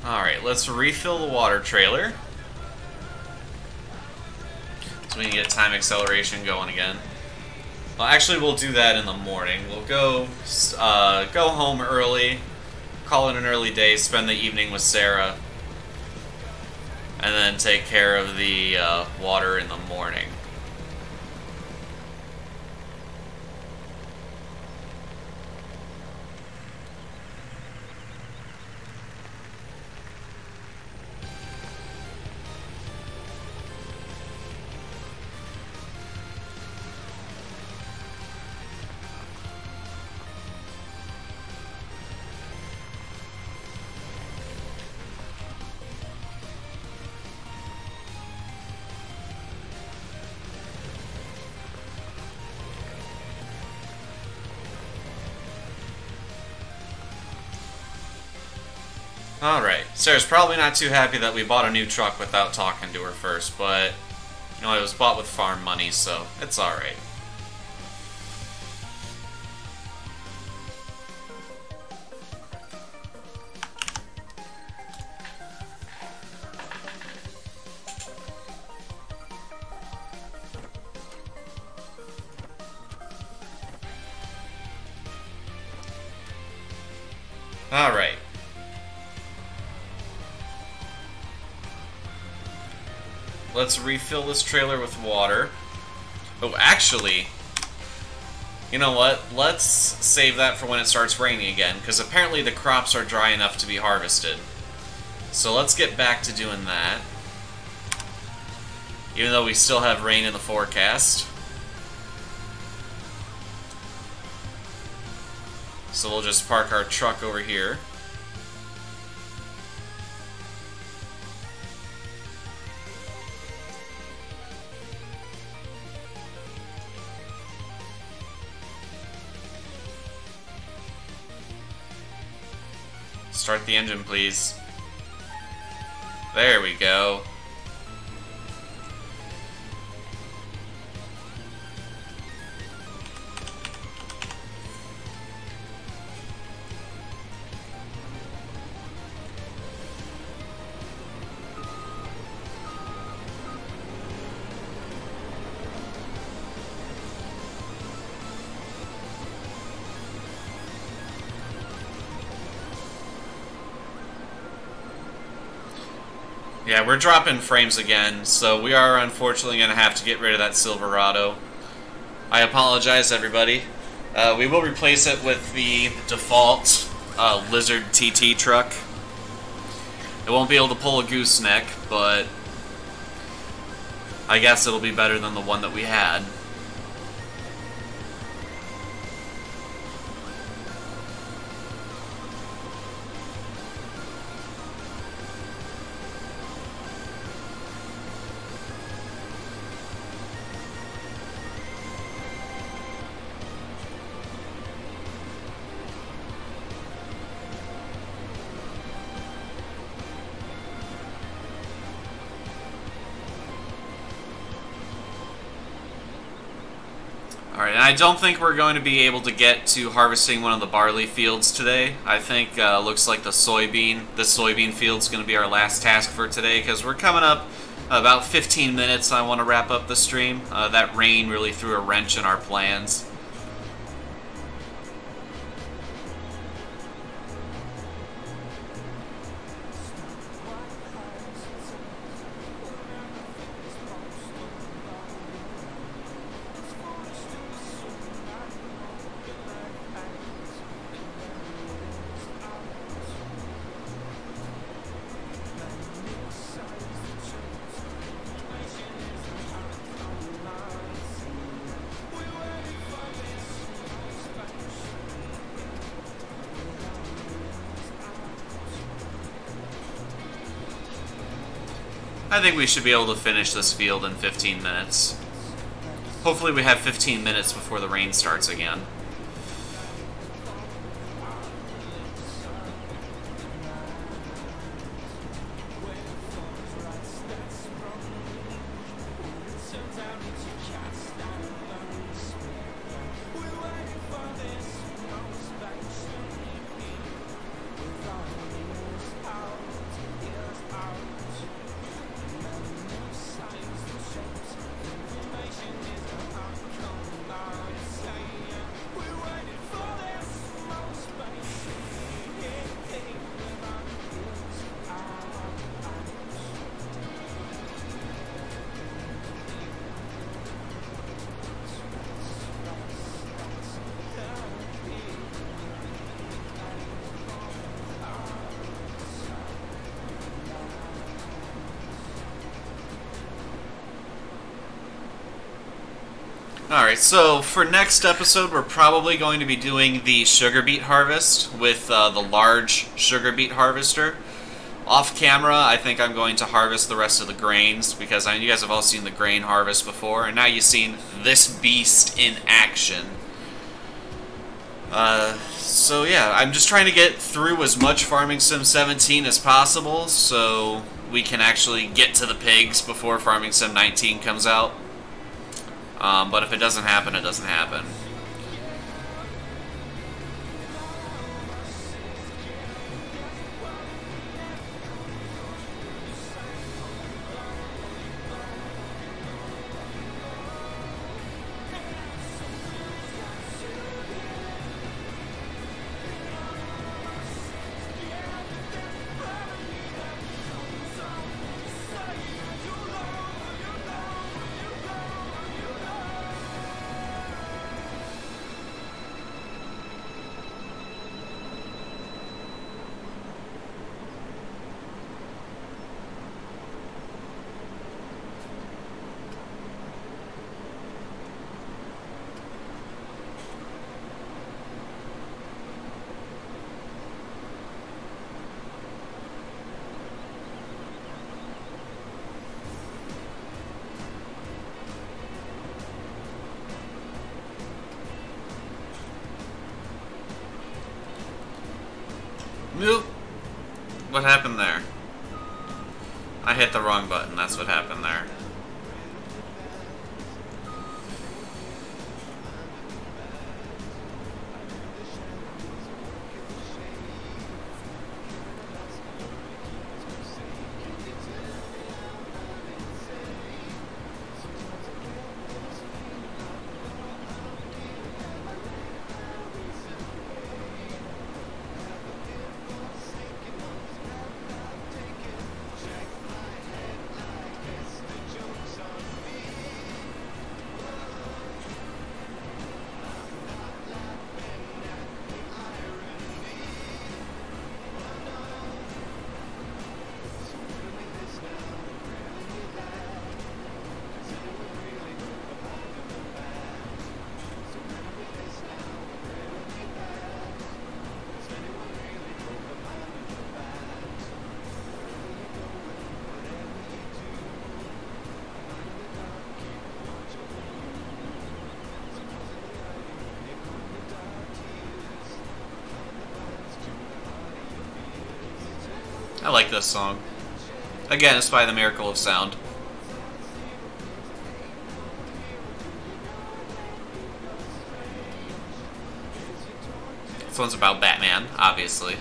Alright, let's refill the water trailer. So we can get time acceleration going again. Well, actually, we'll do that in the morning. We'll go home early, call it an early day, spend the evening with Sarah, and then take care of the water in the morning. Alright, Sarah's probably not too happy that we bought a new truck without talking to her first, but, you know, it was bought with farm money, so it's alright. Alright. Let's refill this trailer with water. Oh, actually, you know what? Let's save that for when it starts raining again, because apparently the crops are dry enough to be harvested. So let's get back to doing that. Even though we still have rain in the forecast. So we'll just park our truck over here. Start the engine, please. There we go. Yeah, we're dropping frames again, so we are unfortunately going to have to get rid of that Silverado. I apologize, everybody. We will replace it with the default Lizard TT truck. It won't be able to pull a gooseneck, but I guess it'll be better than the one that we had. Alright, and I don't think we're going to be able to get to harvesting one of the barley fields today. I think looks like the soybean field's going to be our last task for today, because we're coming up about 15 minutes. I want to wrap up the stream. That rain really threw a wrench in our plans. I think we should be able to finish this field in 15 minutes. Hopefully we have 15 minutes before the rain starts again. Alright, so for next episode, we're probably going to be doing the sugar beet harvest with the large sugar beet harvester. Off camera, I think I'm going to harvest the rest of the grains, because you guys have all seen the grain harvest before, and now you've seen this beast in action. So yeah, I'm just trying to get through as much Farming Sim 17 as possible, so we can actually get to the pigs before Farming Sim 19 comes out. But if it doesn't happen, it doesn't happen. Nope. What happened there? I hit the wrong button, that's what happened there. I like this song. Again, it's by The Miracle of Sound. This one's about Batman, obviously.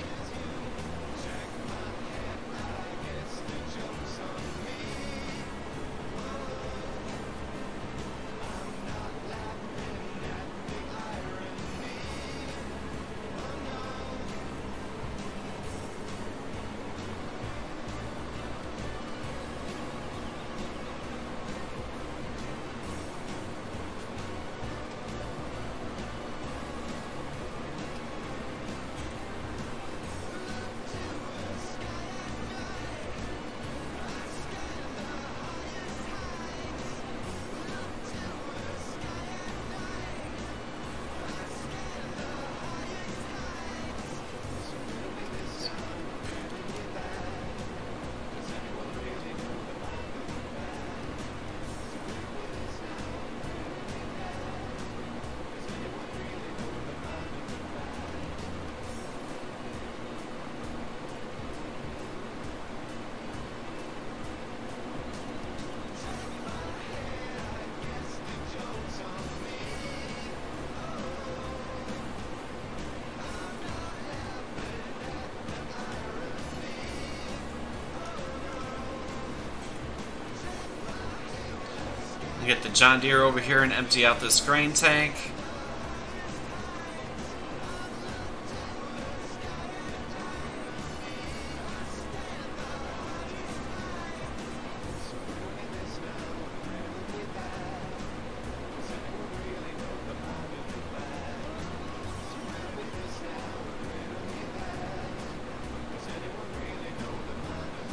Get the John Deere over here and empty out this grain tank.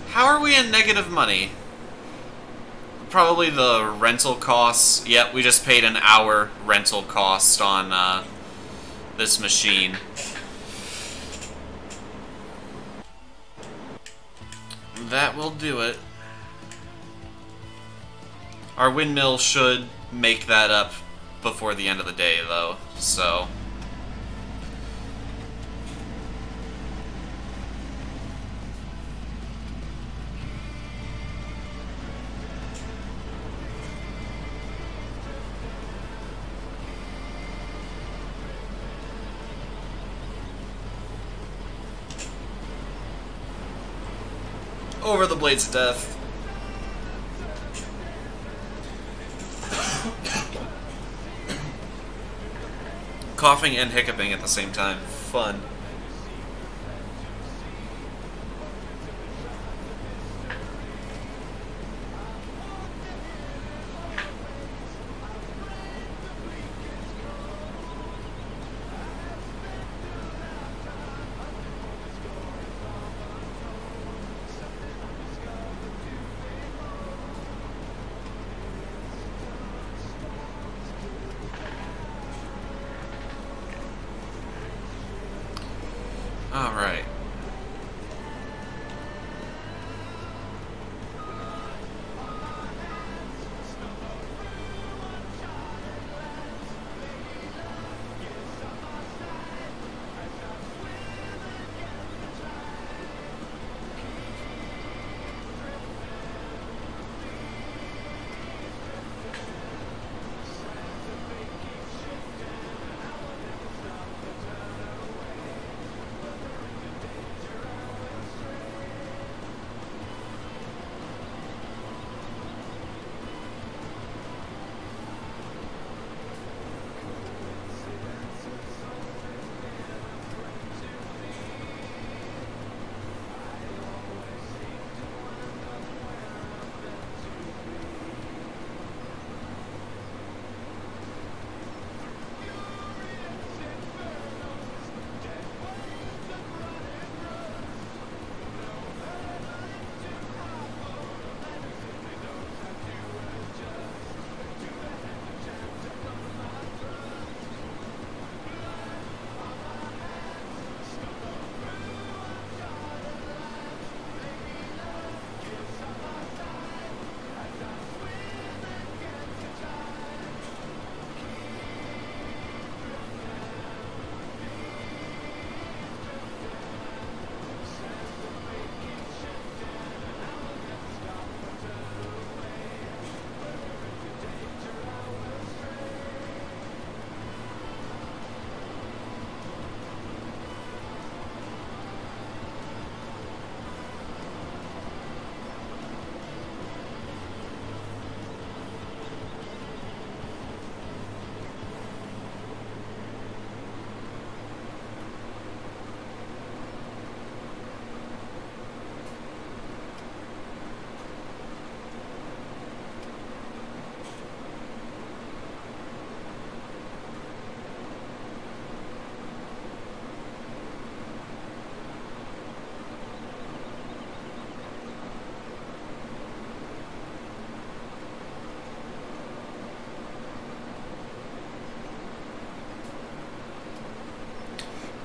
How are we in negative money? Probably the rental costs. Yep, we just paid an hour rental cost on this machine. That will do it. Our windmill should make that up before the end of the day, though, so... Over the blades of death. Coughing and hiccuping at the same time. Fun.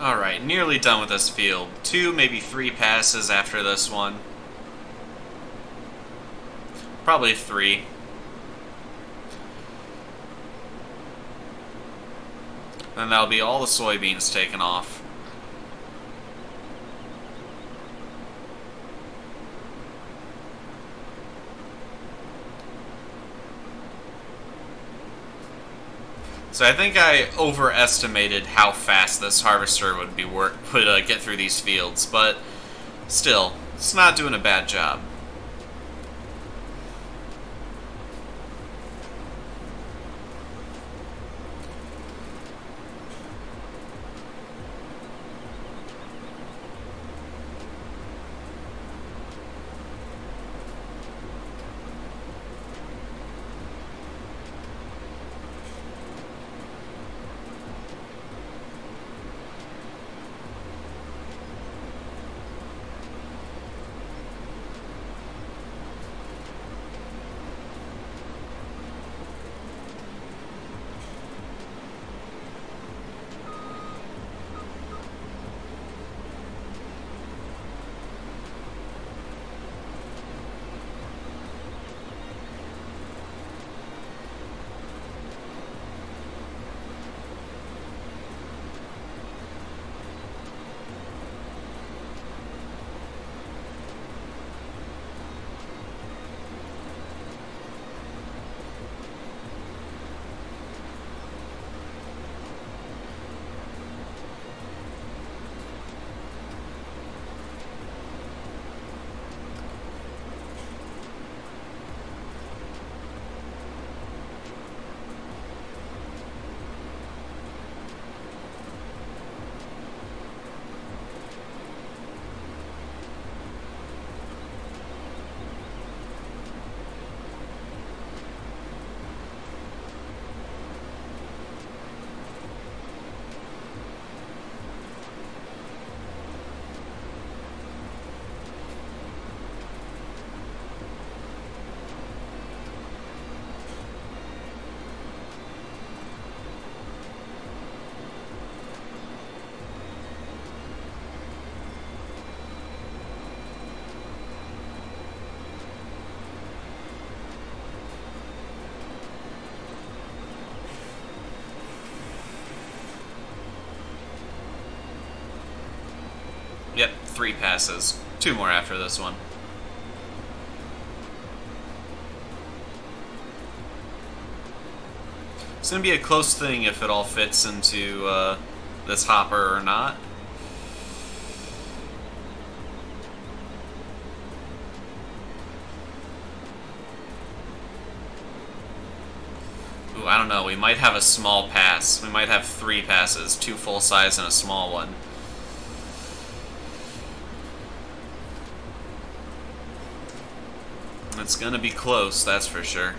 Alright, nearly done with this field. 2, maybe 3 passes after this one. Probably 3. And that'll be all the soybeans taken off. So I think I overestimated how fast this harvester would get through these fields, but still, it's not doing a bad job. Yep, 3 passes. 2 more after this one. It's going to be a close thing if it all fits into this hopper or not. Ooh, I don't know. We might have a small pass. We might have 3 passes. 2 full size and a small one. It's gonna be close, that's for sure.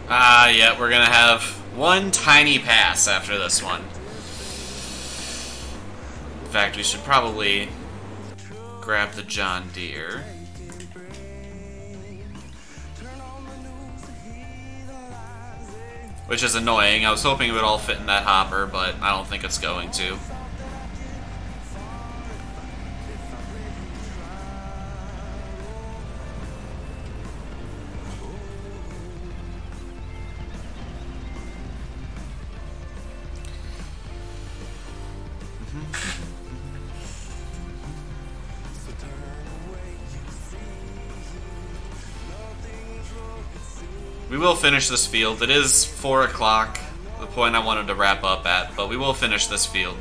Yeah, we're gonna have one tiny pass after this one. In fact, we should probably grab the John Deere. Which is annoying. I was hoping it would all fit in that hopper, but I don't think it's going to. We will finish this field. It is 4 o'clock, the point I wanted to wrap up at, but we will finish this field.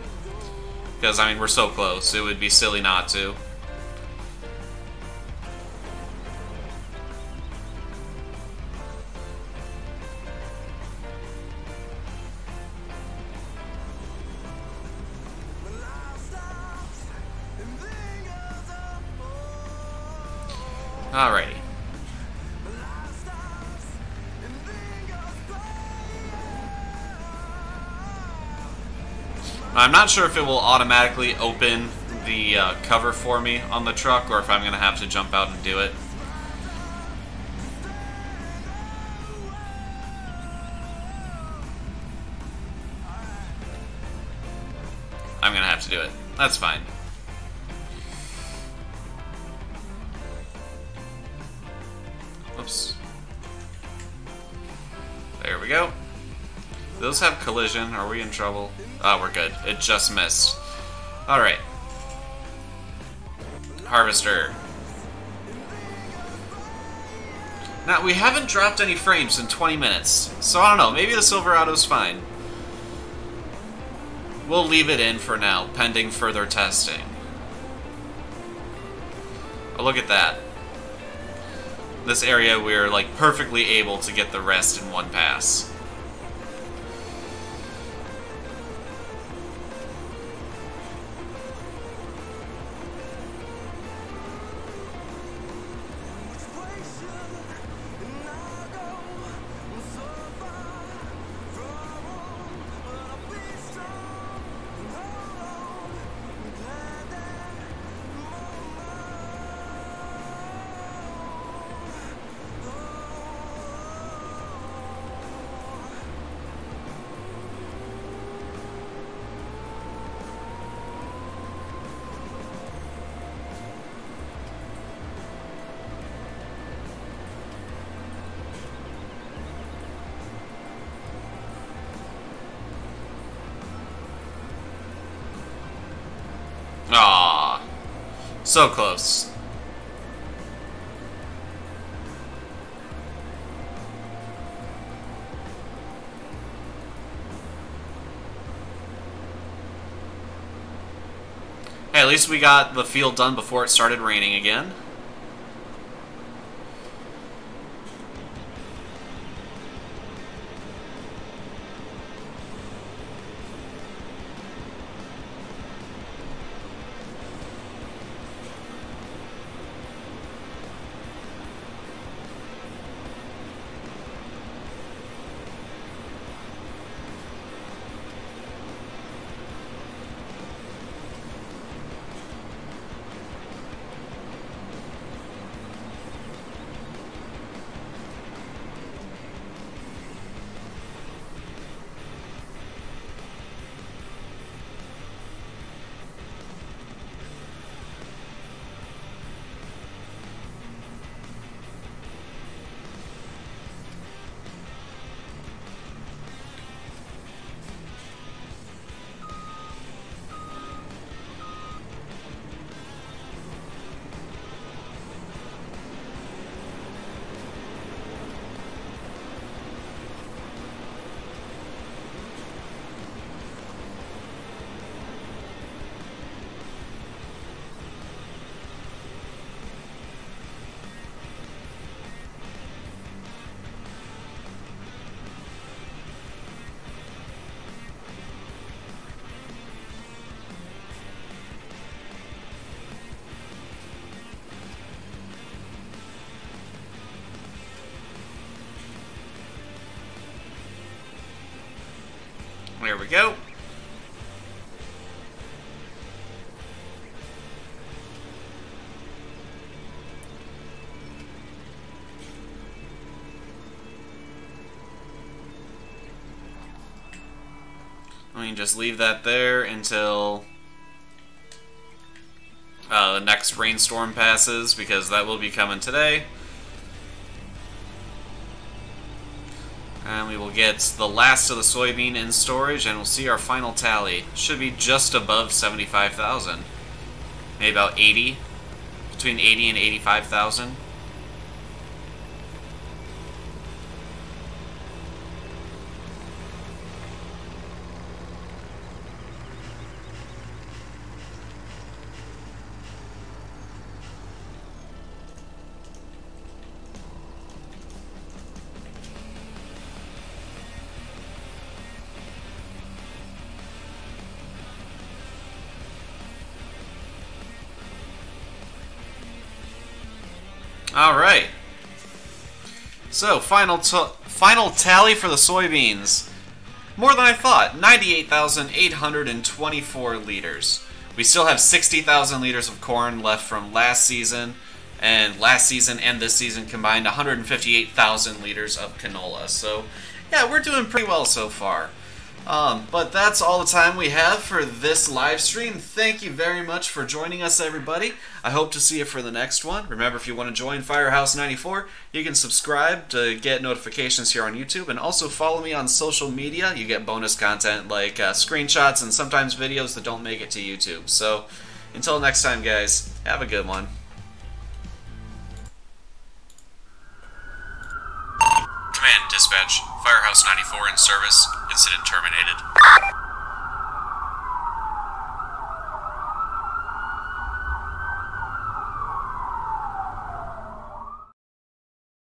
Because, I mean, we're so close, it would be silly not to. Alrighty. I'm not sure if it will automatically open the cover for me on the truck, or if I'm going to have to jump out and do it. I'm going to have to do it. That's fine. Oops. There we go. Do those have collision? Are we in trouble? Oh, we're good. It just missed. Alright. Harvester. Now, we haven't dropped any frames in 20 minutes, so I don't know. Maybe the Silverado's fine. We'll leave it in for now, pending further testing. Oh, look at that. This area, we're, like, perfectly able to get the rest in one pass. Aww. So close. Hey, at least we got the field done before it started raining again. There we go. We can just leave that there until the next rainstorm passes, because that will be coming today. And we will get the last of the soybean in storage, and we'll see our final tally. Should be just above 75,000. Maybe about 80. Between 80 and 85,000. Alright. So, final tally for the soybeans. More than I thought. 98,824 liters. We still have 60,000 liters of corn left from last season. And last season and this season combined, 158,000 liters of canola. So, yeah, we're doing pretty well so far. But that's all the time we have for this live stream. Thank you very much for joining us, everybody. I hope to see you for the next one. Remember, if you want to join Firehouse 94, you can subscribe to get notifications here on YouTube, and also follow me on social media. You get bonus content like screenshots and sometimes videos that don't make it to YouTube. So, until next time, guys, have a good one. Command, dispatch. Firehouse 94 in service. Incident terminated.